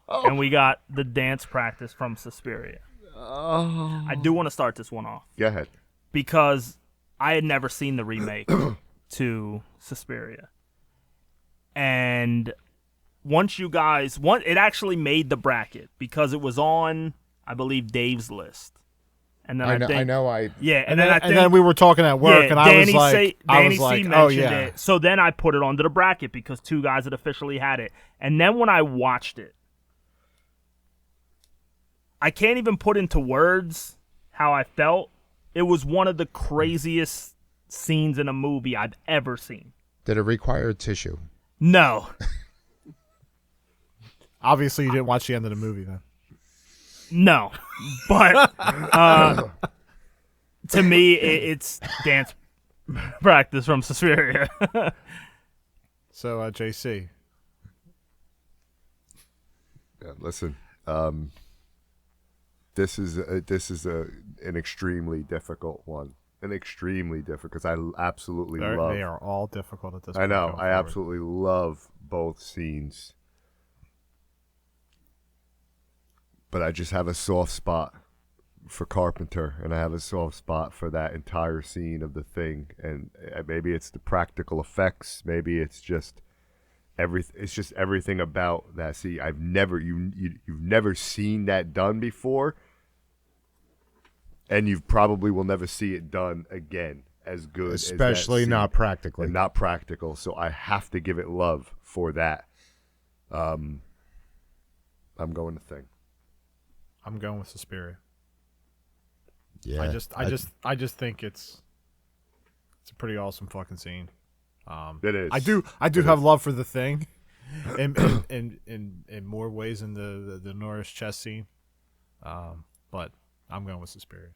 and we got the dance practice from Suspiria. I do want to start this one off. Go ahead. Because I had never seen the remake to Suspiria. And once it actually made the bracket because it was on, I believe, Dave's list. And then I know. Yeah, And then we were talking at work, and I was like, Danny C mentioned oh yeah. it. So then I put it onto the bracket because 2 guys had officially had it. And then when I watched it, I can't even put into words how I felt. It was one of the craziest scenes in a movie I've ever seen. Did it require tissue? No. Obviously, you didn't watch the end of the movie then. No. But to me, it's dance practice from Suspiria. So, JC. Yeah, listen. This is an extremely difficult one. Extremely difficult because I absolutely love. They are all difficult at this I point. know. I absolutely love both scenes, but I just have a soft spot for Carpenter, and I have a soft spot for that entire scene of The Thing. And maybe it's the practical effects. Maybe it's just It's just everything about that. See, you've never seen that done before. And you probably will never see it done again as good. Especially as that not scene. practically. And not practical. So I have to give it love for that. I'm going to Thing. I'm going with Suspiria. Yeah. I just think it's a pretty awesome fucking scene. It is. I do have love for The Thing, in more ways than the Norris chess scene. But I'm going with Suspiria.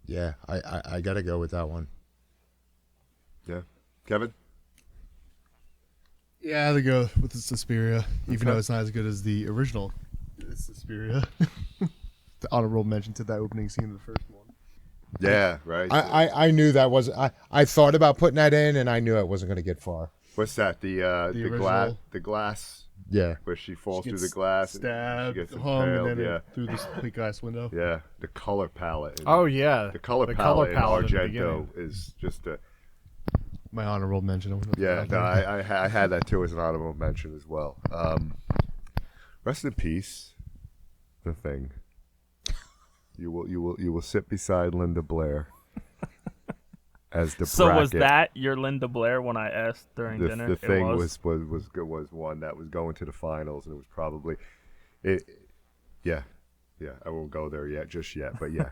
Yeah, I gotta go with that one. Yeah. Kevin? Yeah, I had to go with the Suspiria, even Okay. though it's not as good as the original Suspiria. The honorable mention to that opening scene in the first one. Yeah, right. I knew that wasn't. I thought about putting that in, and I knew it wasn't gonna get far. What's that? The original. glass Yeah. where she falls She through gets the glass, stabbed, and she gets hung, and impaled. then Yeah, through the plate glass window. yeah. The color palette. Oh yeah, the color the palette in palette in the Argento beginning. is just a. My honorable mention. Yeah, no, I had that too as an honorable mention as well. Rest in peace, The Thing. You will sit beside Linda Blair as the So bracket. was that your Linda Blair when I asked during dinner? The Thing It was one that was going to the finals, and it was probably it. Yeah, I won't go there just yet, but yeah.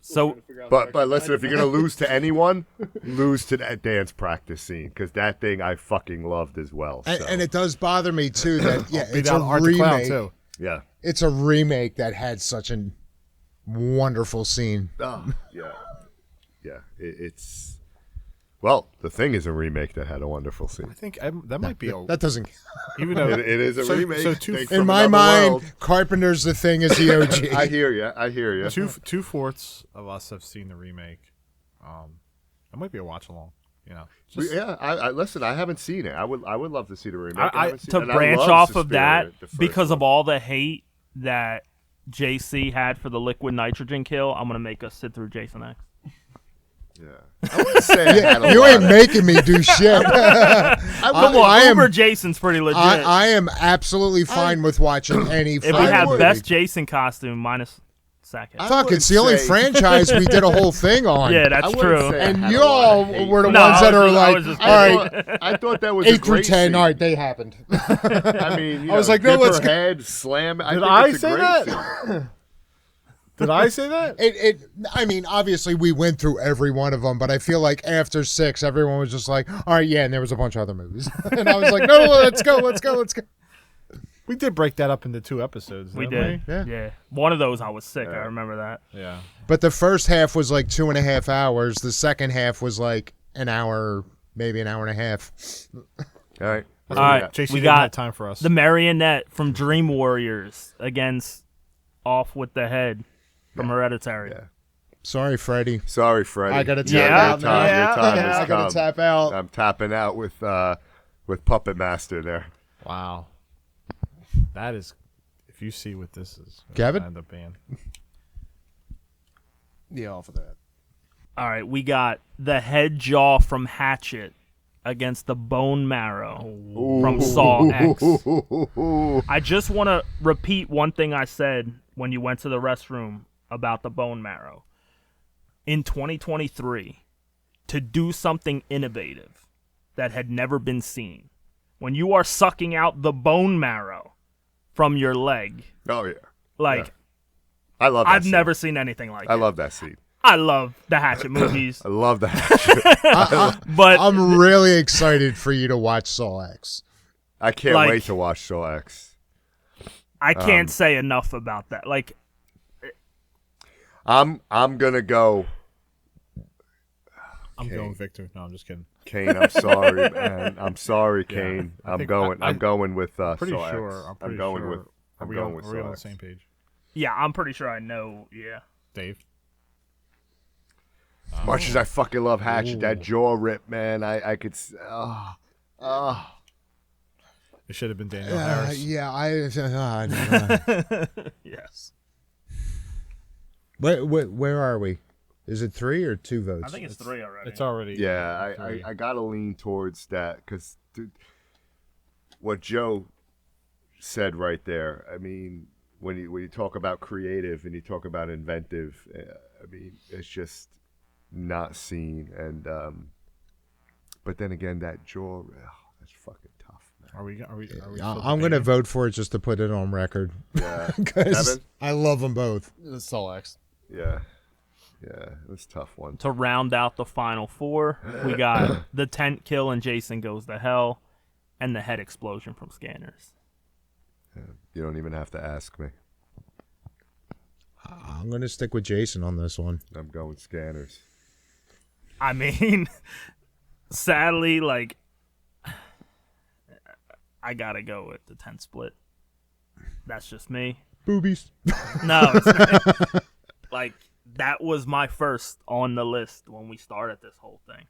So But listen, if you're gonna lose to anyone, lose to that dance practice scene, because that thing I fucking loved as well. So. And it does bother me too that it's Beat a out Art the Clown remake. too. Yeah. It's a remake that had such a wonderful scene. Yeah. It's well, The Thing is a remake that had a wonderful scene. I think that might be a That doesn't. even though It is a remake. So Thanks In from my another mind, world. Carpenter's The Thing is the OG. I hear you. two-fourths of us have seen the remake. It might be a watch along. You know, Yeah, I listen. I haven't seen it. I would love to see the remake. I haven't seen to it, and I branch love off of Suspiria, that, the first because of one. all the hate that JC had for the liquid nitrogen kill, I'm gonna make us sit through Jason X. Yeah, I wouldn't say I had a You lot ain't of- making me do shit. Come on, I am- Uber Jason's pretty legit. I am absolutely fine with watching any. if we Friday have movie. best Jason costume minus Sackhead. Fuck, wouldn't it's the only say- franchise we did a whole thing on. Yeah, I that's wouldn't true. say I And had a you lot all of hate. were the No, ones I that was are just- I like, was just all right, I thought that was 8 a through great 10. scene. All right, they happened. I mean, I was like, no, dip let's her go. head, slam it. Did think I it's a say great that? scene. Did I say that? I mean, obviously we went through every one of them, but I feel like after 6, everyone was just like, all right, yeah, and there was a bunch of other movies. And I was like, no, let's go. We did break that up into 2 episodes. We didn't did. Yeah. Yeah. One of those I was sick. I remember that. Yeah. But the first half was like 2.5 hours. The second half was like an hour, maybe an hour and a half. All right. All right. JC We didn't got have time for us. The Marionette from Dream Warriors against Off with the Head from Hereditary. Yeah. Sorry, Freddie. Sorry, Freddie. I gotta tap Yeah, out Your now. time, your time I has gotta come. tap out. I'm tapping out with Puppet Master there. Wow. That is, if you see what this is, Kevin? End up being. Yeah, off of that. All right, we got the Head Jaw from Hatchet against the Bone Marrow from Saw X. I just want to repeat one thing I said when you went to the restroom about the Bone Marrow. In 2023, to do something innovative that had never been seen, when you are sucking out the bone marrow from your leg, Oh yeah, like, I love. That I've scene. never seen anything like I it. love that scene. I love the Hatchet movies, I love the hatchet. but I'm really excited for you to watch Saw X. I can't Like- wait to watch Saw X. I can't say enough about that. Like, I'm gonna go. I'm Okay. going Victor. No, I'm just kidding. Kane, I'm sorry, man. I'm sorry, Yeah, Kane. I I'm think going. I'm going with Pretty Saw sure. X. I'm pretty going sure. with. I'm going with Are we Saw on the X. same page? yeah, I'm pretty sure I know. Yeah. Dave? As much as I fucking love Hatchet, that Ooh. jaw rip, man. I could. It should have been Daniel Harris. Yes. Where are we? Is it 3 or 2 votes? I think it's 3 already. It's already. Yeah, three. I gotta lean towards that because what Joe said right there. I mean, when you talk about creative and you talk about inventive, I mean, it's just not seen. And but then again, that jaw, that's fucking tough, man. Are we? Are we still I'm going to debating? vote for it just to put it on record. Yeah, Because Evan? I love them both. It's Saw X. Yeah, it's a tough one. To round out the final 4, we got the tent kill and Jason Goes to Hell, and the head explosion from Scanners. You don't even have to ask me. I'm going to stick with Jason on this one. I'm going Scanners. I mean, sadly, like, I gotta go with the tent split. That's just me. Boobies. No, it's not. Like, that was my first on the list when we started this whole thing.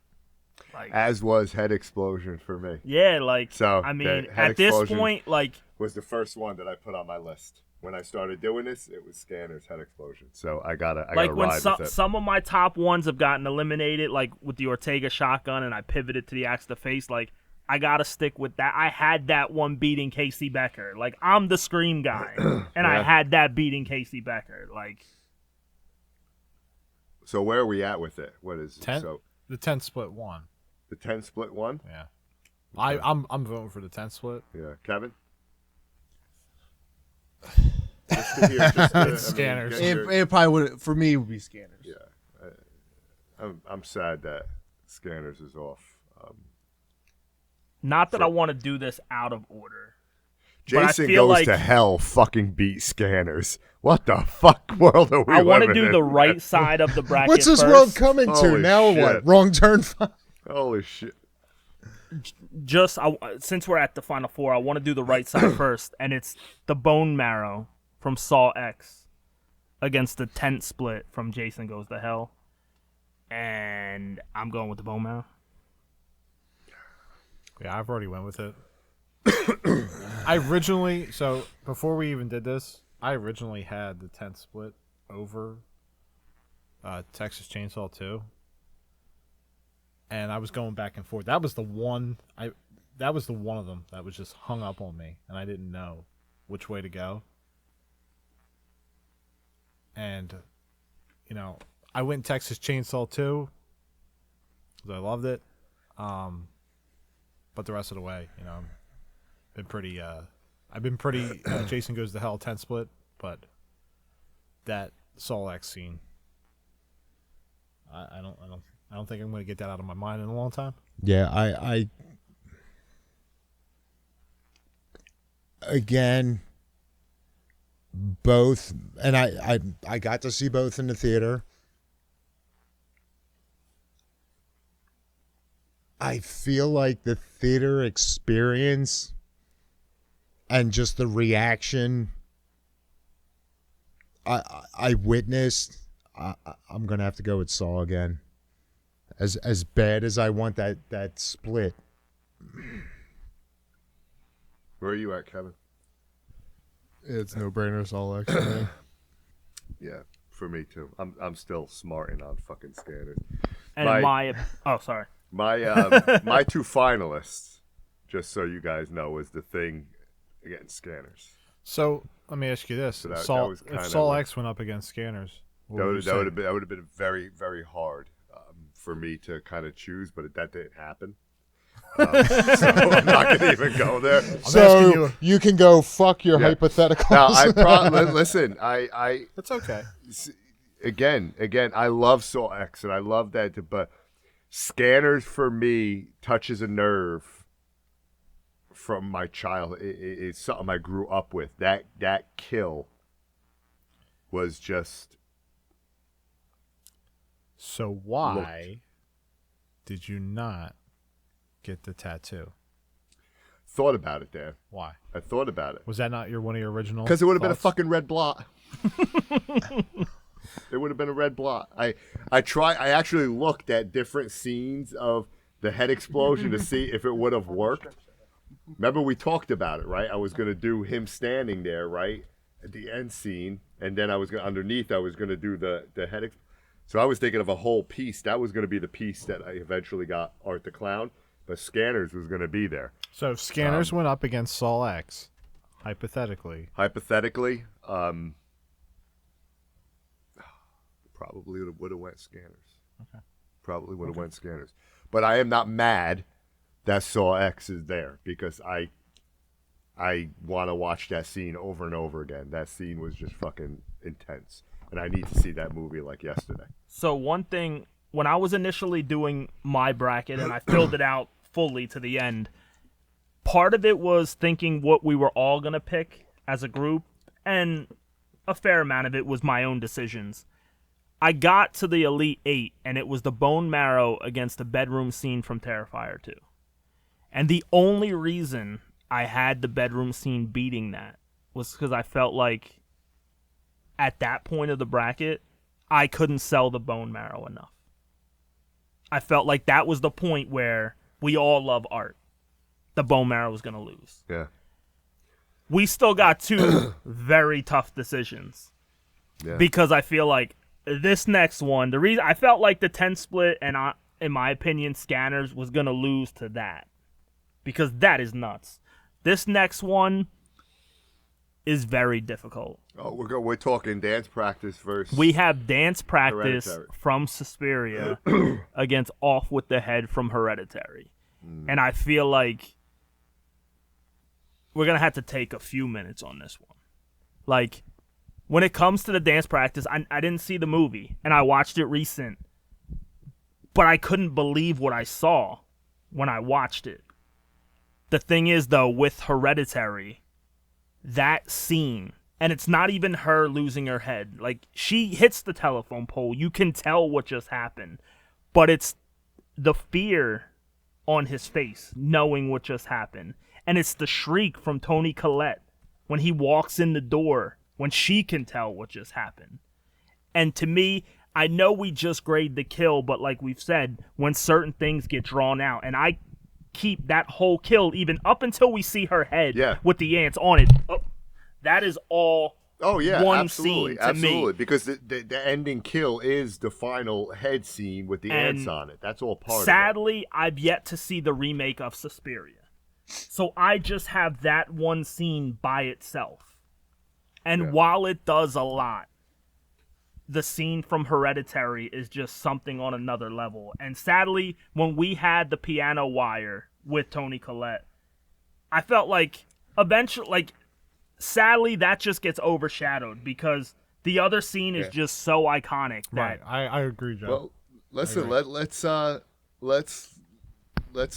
Like, As was Head Explosion for me. yeah, like, So, I mean, the head at this explosion- point, like, Was the first one that I put on my list. When I started doing this, it was Scanners, Head Explosion. So I gotta like when ride with it. some of my top ones have gotten eliminated, like with the Ortega shotgun, and I pivoted to the axe to face, like, I gotta stick with that. I had that one beating Casey Becker. Like, I'm the Scream guy, and I Yeah. had that beating Casey Becker. Like, So where are we at with it? What is it? 10? So The 10 split one. the 10 split one? Yeah. I'm voting for the 10 split. Yeah. Kevin? Just to hear, just to, I mean, Scanners. get your- It probably would, for me, would be Scanners. Yeah. I'm sad that Scanners is off. not that I want to do this out of order. But I Jason feel Goes like- to Hell fucking beat Scanners. What the fuck world are we I want to living do in? the right side of the bracket. What's this first. world coming to? Holy Now shit. what? Wrong turn 5? Holy shit. Just since we're at the final 4, I want to do the right side first, and it's the Bone Marrow from Saw X against the tent split from Jason Goes to Hell. and I'm going with the bone marrow. Yeah, I've already went with it. So before we even did this, I originally had the 10 split over Texas Chainsaw 2. And I was going back and forth. That was the one of them that was just hung up on me, and I didn't know which way to go. And I went Texas Chainsaw 2 because I loved it. But the rest of the way, I've been pretty Jason Goes to Hell 10 split, but that Saul X scene, I don't think I'm going to get that out of my mind in a long time. Yeah, I again, both, and I got to see both in the theater. I feel like the theater experience and just the reaction I witnessed, I'm gonna have to go with Saw again. As bad as I want that split. Where are you at, Kevin? It's no brainer, Saul X. For me. Yeah, for me too. I'm still smarting on fucking scanners. And sorry. My two finalists, just so you guys know, was The Thing against Scanners. So let me ask you this: So that was if kinda Saul like- X went up against Scanners, That would have been very, very hard for me to kind of choose, but that didn't happen. So I'm not going to even go there. So you can go fuck your Yeah. hypotheticals. Now, listen. I that's okay. again, I love Saw X, and I love that, but Scanners for me touches a nerve from my childhood. It's something I grew up with. That kill was just. So why did you not get the tattoo? Thought about it, Dan. Why? I thought about it. Was that not one of your original? Because it would have been a thoughts? fucking red blot. It would have been a red blot. I actually looked at different scenes of the head explosion to see if it would have worked. Remember we talked about it, right? I was going to do him standing there, right, at the end scene, and then I was going underneath. I was going to do the head. So I was thinking of a whole piece. That was going to be the piece that I eventually got Art the Clown, but Scanners was going to be there. So if Scanners went up against Saul X, hypothetically, probably would have went Scanners. Okay. Probably would have went Scanners. But I am not mad that Saw X is there because I want to watch that scene over and over again. That scene was just fucking intense. And I need to see that movie like yesterday. So one thing, when I was initially doing my bracket and I filled it out fully to the end, part of it was thinking what we were all going to pick as a group, and a fair amount of it was my own decisions. I got to the Elite 8, and it was the bone marrow against the bedroom scene from Terrifier 2. And the only reason I had the bedroom scene beating that was because I felt like at that point of the bracket, I couldn't sell the bone marrow enough. I felt like that was the point where we all love art. The bone marrow was going to lose. Yeah. We still got two very tough decisions. Yeah. Because I feel like this next one, the reason I felt like the 10 split and in my opinion, Scanners was going to lose to that. Because that is nuts. This next one is very difficult. Oh, we're talking dance practice versus. We have dance practice Hereditary. from Suspiria against Off with the Head from Hereditary. And I feel like we're going to have to take a few minutes on this one. Like, when it comes to the dance practice, I didn't see the movie, and I watched it recent, but I couldn't believe what I saw when I watched it. The thing is, though, with Hereditary, that scene, and it's not even her losing her head. Like, she hits the telephone pole. You can tell what just happened. But it's the fear on his face, knowing what just happened. And it's the shriek from Toni Collette when he walks in the door, when she can tell what just happened. And to me, I know we just grade the kill, but like we've said, when certain things get drawn out, and I keep that whole kill even up until we see her head with the ants on it. Oh, that is all one absolutely, scene to absolutely. me. Because the ending kill is the final head scene with the ants on it. That's all part of it. Sadly, I've yet to see the remake of Suspiria. So I just have that one scene by itself. And while it does a lot, the scene from Hereditary is just something on another level. And sadly, when we had the piano wire with Toni Collette, I felt like eventually, sadly, that just gets overshadowed because the other scene is just so iconic. Right, I agree, Joe. Well, listen, let's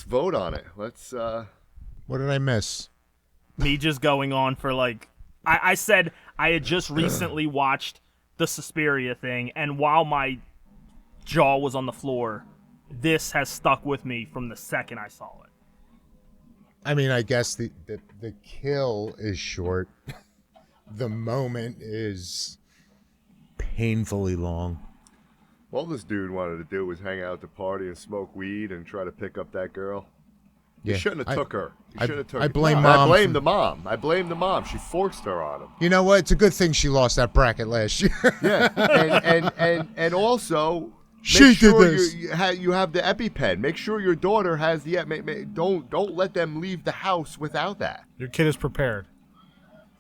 vote on it. What did I miss? Me just going on for I said I had just recently watched the Suspiria thing, and while my jaw was on the floor, this has stuck with me from the second I saw it. I mean, I guess the kill is short. The moment is painfully long. All this dude wanted to do was hang out at the party and smoke weed and try to pick up that girl. You shouldn't have took her. You shouldn't have took her. I blame No, Mom. I blame the mom. She forced her on him. You know what? It's a good thing she lost that bracket last year. Yeah, and also She make did sure this. you have the EpiPen. Make sure your daughter has the don't let them leave the house without that. Your kid is prepared.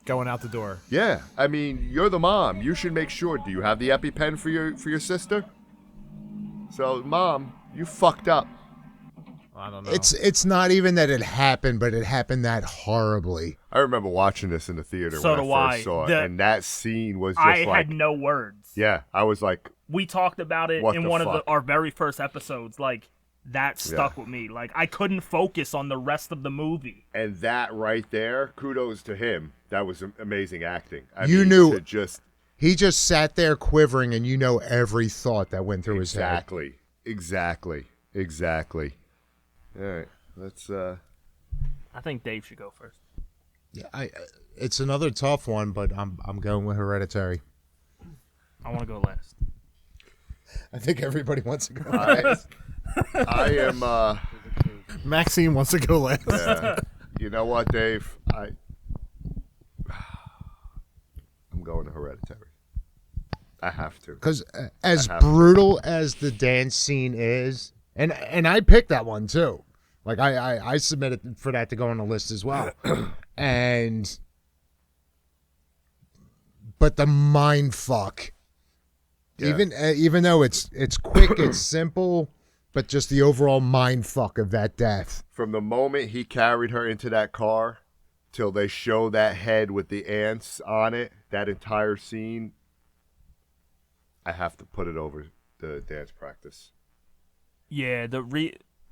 Going out the door. Yeah, I mean you're the mom. You should make sure. Do you have the EpiPen for your sister? So mom, you fucked up. I don't know. It's not even that it happened, but it happened that horribly. I remember watching this in the theater So when do I I. first saw it, and that scene was just I like, had no words. yeah, I was like, We talked about it What in the one fuck? of our very first episodes. That stuck with me. I couldn't focus on the rest of the movie. and that right there, kudos to him. That was amazing acting. You knew- to just He just sat there quivering, and you know every thought that went through his head. exactly. All right, let's. I think Dave should go first. Yeah, it's another tough one, but I'm going with Hereditary. I want to go last. I think everybody wants to go. I am. Maxine wants to go last. You know what, Dave? I'm going to Hereditary. I have to. Because as brutal as the dance scene is, and I picked that one too. I submitted for that to go on the list as well. But the mind fuck. Yeah. Even though it's quick, it's simple, but just the overall mind fuck of that death. From the moment he carried her into that car till they show that head with the ants on it, that entire scene, I have to put it over the dance practice. Yeah,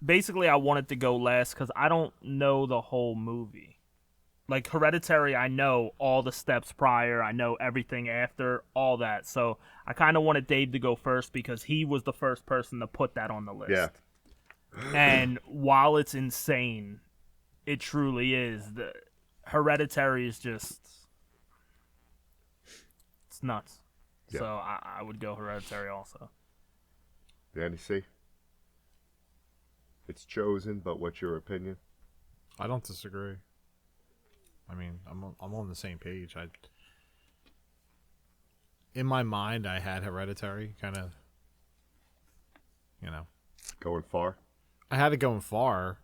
basically I wanted to go last because I don't know the whole movie. Hereditary, I know all the steps prior, I know everything after, all that. So I kind of wanted Dave to go first because he was the first person to put that on the list. Yeah. And while it's insane, it truly is. The Hereditary is just, it's nuts. Yeah. So I would go Hereditary also. Danny C. It's chosen, but what's your opinion? I don't disagree. I mean, I'm on the same page. In my mind, I had Hereditary kind of, Going far? I had it going far,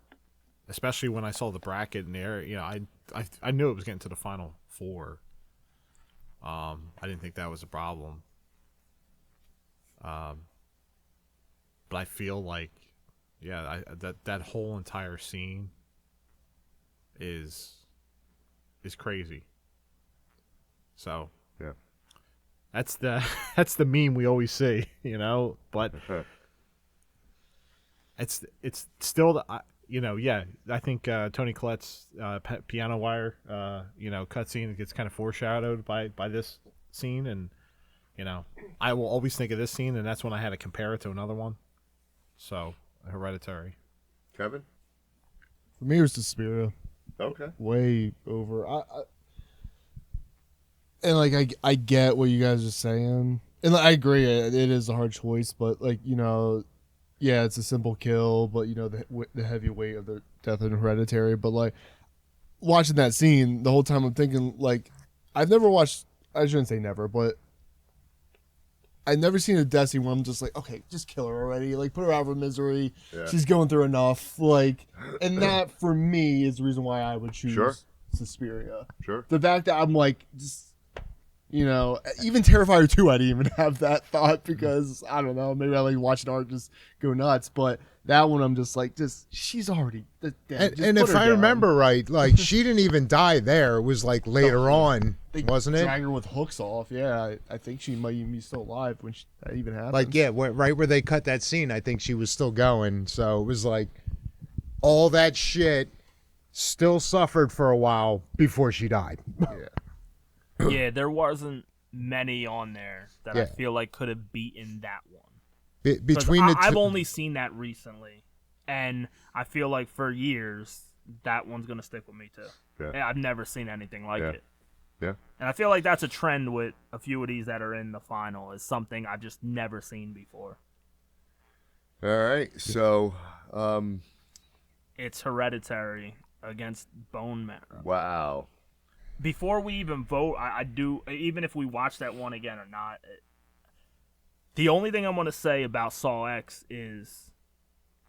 especially when I saw the bracket in there. I knew it was getting to the final four. I didn't think that was a problem. But I feel like, that whole entire scene is crazy. So Yeah. that's the meme we always see, But it's still I think Toni Collette's piano wire cutscene gets kind of foreshadowed by this scene, and I will always think of this scene, and that's when I had to compare it to another one. So Hereditary. Kevin? For me, it was Suspiria. Okay. Way over. I get what you guys are saying, And I agree, it is a hard choice, but like yeah, it's a simple kill, but the heavy weight of the death in Hereditary. But like watching that scene, the whole time I'm thinking like, I've never watched. I shouldn't say never, but I've never seen a death scene where I'm just like, okay, just kill her already, like put her out of her misery. Yeah. She's going through enough, like, and that for me is the reason why I would choose Sure. Suspiria. Sure. The fact that I'm like, just, even Terrifier 2, I didn't even have that thought because I don't know, maybe I like watching art just go nuts, but that one I'm just like, she's already dead. And if I remember right, like she didn't even die there. It was like later on, they wasn't it? drag her with hooks off. Yeah, I think she might even be still alive when that even happened. Like right where they cut that scene, I think she was still going. So it was like all that shit still suffered for a while before she died. Yeah, there wasn't many on there that I Yeah. feel like could have beaten that one. Between the I've two, only seen that recently, and I feel like for years that one's gonna stick with me too. Yeah. And I've never seen anything like Yeah. it. Yeah. And I feel like that's a trend with a few of these that are in the final, is something I've just never seen before. All right. So, It's Hereditary against Bone Marrow. wow. Before we even vote, I do, even if we watch that one again or not, the only thing I'm going to say about Saw X is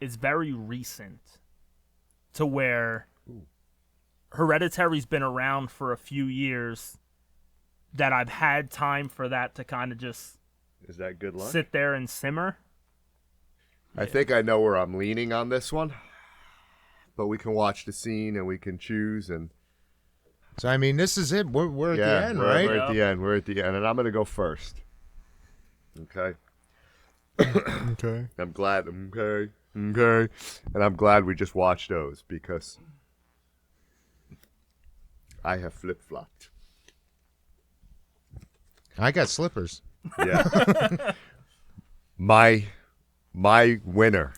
it's very recent to where Hereditary's been around for a few years, that I've had time for that to kind of just Is that good luck? sit there and simmer. I think I know where I'm leaning on this one, but we can watch the scene and we can choose. And so I mean, this is it. We're at the end, right? We're at the end. We're at the end, and I'm gonna go first. Okay. Okay. I'm glad. Okay. Okay. And I'm glad we just watched those because I have flip flopped. I got slippers. Yeah. My winner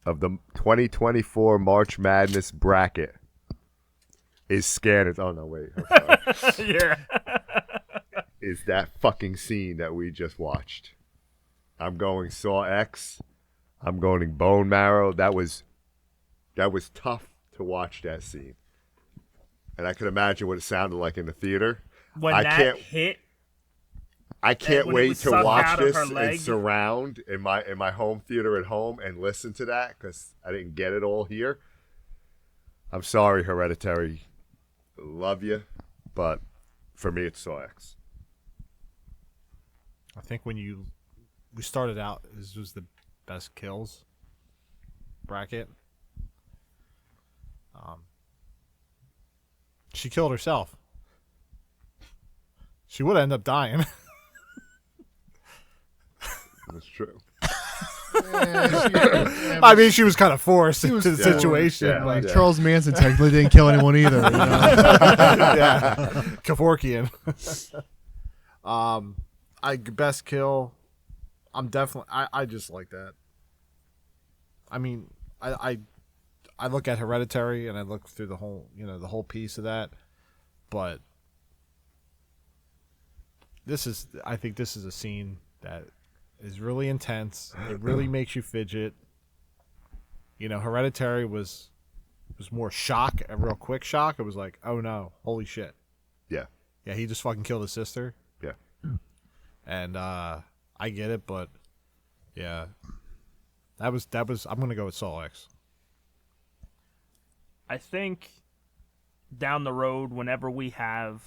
of the 2024 March Madness bracket is Scanners. Oh no, wait. I'm sorry. Yeah. Is that fucking scene that we just watched. I'm going Saw X. I'm going Bone Marrow. That was tough to watch that scene. And I can imagine what it sounded like in the theater. When I that can't- hit, I can't when it wait was to sucked watch out of this her and leg. surround in my home theater at home and listen to that because I didn't get it all here. I'm sorry, Hereditary. Love you, but for me, it's Saw X. I think when we started out, this was the best kills bracket. She killed herself. She would end up dying. That's true. I mean, she was kind of forced into the situation. Yeah, like, yeah. Charles Manson technically didn't kill anyone either. yeah, Kevorkian. Best kill. I'm definitely. I just like that. I mean, I look at Hereditary and I look through the whole piece of that, but I think this is a scene that is really intense. It really makes you fidget. Hereditary was more shock, a real quick shock. It was like, oh no, holy shit. Yeah. Yeah, he just fucking killed his sister. Yeah. And I get it, but yeah. That was I'm gonna go with Saw X. I think down the road, whenever we have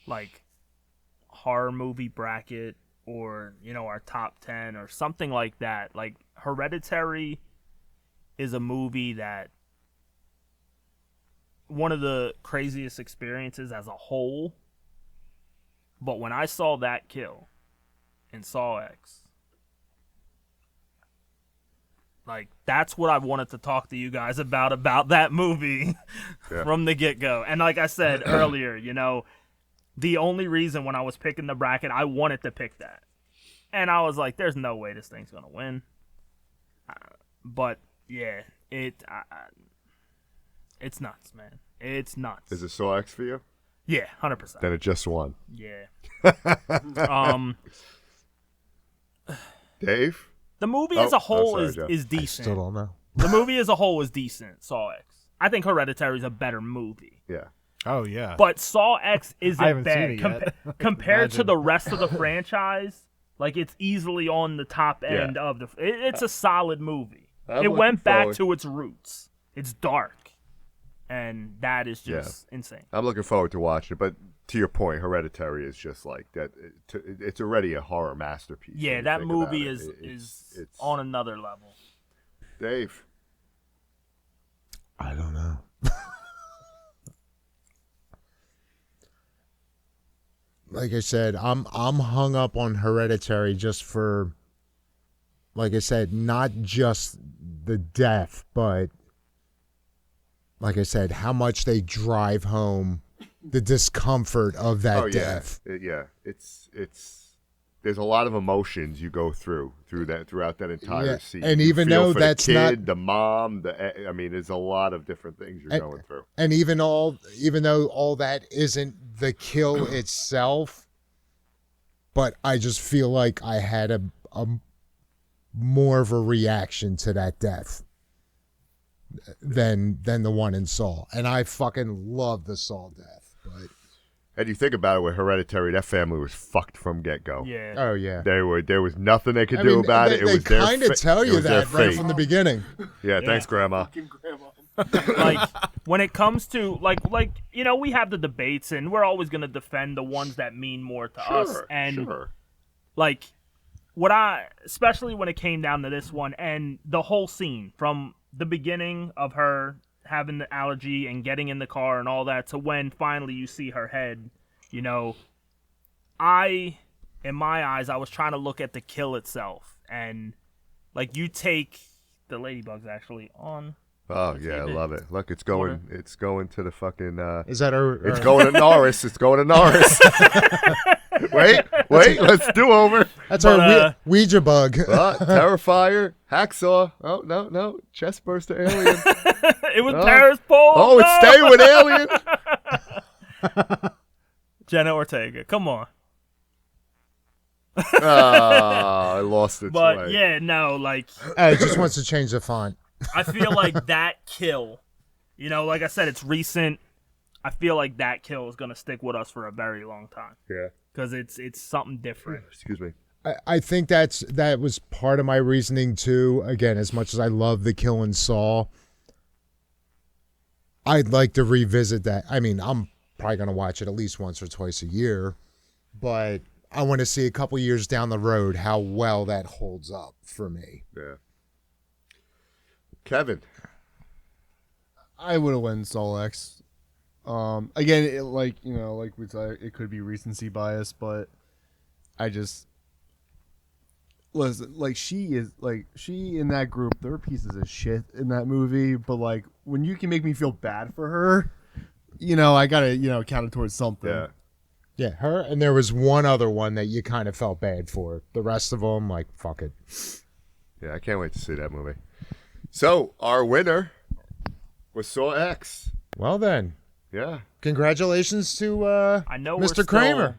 like horror movie bracket or our top 10 or something like that, like Hereditary is a movie that one of the craziest experiences as a whole. But when I saw that kill in Saw X, like, that's what I wanted to talk to you guys about that movie from the get-go. And like I said earlier, the only reason when I was picking the bracket, I wanted to pick that. And I was like, there's no way this thing's going to win. But, yeah, it's nuts, man. It's nuts. Is it Saw X for you? Yeah, 100%. Then it just won. Yeah. Dave? The movie Oh, as a whole sorry, Joe. is Still decent. don't know. The movie as a whole is decent. Saw X. I think Hereditary is a better movie. Yeah. Oh yeah. But Saw X I isn't haven't bad seen it yet. compared to Imagine. the rest of the franchise. Like, it's easily on the top end of the. It's a solid movie. I'm It went looking back forward. to its roots. It's dark, and that is just insane. I'm looking forward to watching it, but to your point, Hereditary is just like that. It's already a horror masterpiece. when Yeah, you that think about movie it. is It's on another level. Dave. I don't know. Like I said, I'm hung up on Hereditary just for, like I said, not just the death, but like I said, how much they drive home the discomfort of that death. It's there's a lot of emotions you go throughout that entire scene. And You even feel though for that's the not- kid, the mom, I mean, there's a lot of different things you're going through. And even though all that isn't the kill itself, but I just feel like I had a more of a reaction to that death than the one in Saw. And I fucking love the Saw death. But And you think about it with Hereditary, that family was fucked from get-go. Yeah. oh yeah. There was nothing they could I do mean, about it. It they was their kind of tell it you was their that right fate. from the beginning. Yeah, thanks, Grandma. Like, when it comes to like we have the debates, and we're always gonna defend the ones that mean more to us. And Sure. like, especially when it came down to this one and the whole scene from the beginning of her having the allergy and getting in the car and all that to when finally you see her head, in my eyes, I was trying to look at the kill itself, and like, you take the ladybugs actually on. Oh yeah, I love it. Look, it's going to the fucking. Is that It's going to Norris. It's going to Norris. wait, let's do over. That's But, our Ouija bug. Terrifier, hacksaw. Oh no, chest burster alien. It was Paris Pole. Oh, it's staying with alien. Jenna Ortega. Come on. I lost its But way. yeah, no, like, It just wants to change the font. I feel like that kill, like I said, it's recent. I feel like that kill is gonna stick with us for a very long time Yeah. because it's something different. Excuse me. I think that was part of my reasoning too. Again, as much as I love the kill in Saw, I'd like to revisit that. I mean, I'm probably gonna watch it at least once or twice a year, but I want to see a couple years down the road how well that holds up for me. Yeah. Kevin. I would have went Saw X. Again, like we said, it could be recency bias, but I just listen. Like, she in that group, there are pieces of shit in that movie. But like, when you can make me feel bad for her, I gotta count it towards something. Yeah. Yeah, her, and there was one other one that you kind of felt bad for. The rest of them, like, fuck it. Yeah, I can't wait to see that movie. So, our winner was Saw X. Well then, Yeah. congratulations to I know Mr. we're Kramer.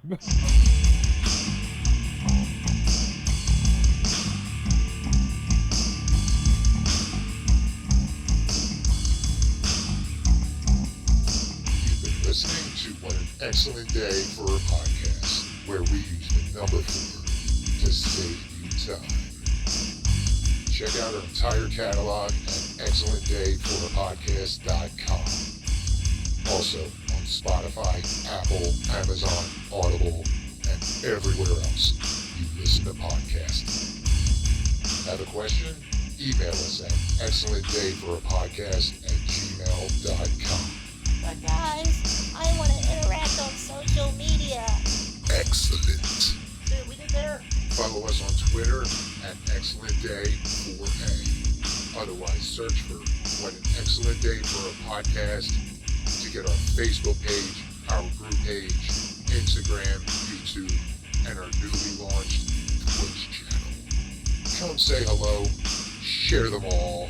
You've been listening to What an Excellent Day for a Podcast, where we use the number 4 to save you time. Check out our entire catalog at excellentdayforapodcast.com. Also on Spotify, Apple, Amazon, Audible, and everywhere else you listen to podcasts. Have a question? Email us at excellentdayforapodcast@gmail.com. But guys, I want to interact on social media. Excellent. Dude, we did there. Follow us on Twitter at ExcellentDay4A. Otherwise, search for What an Excellent Day for a Podcast to get our Facebook page, our group page, Instagram, YouTube, and our newly launched Twitch channel. Come say hello, share them all,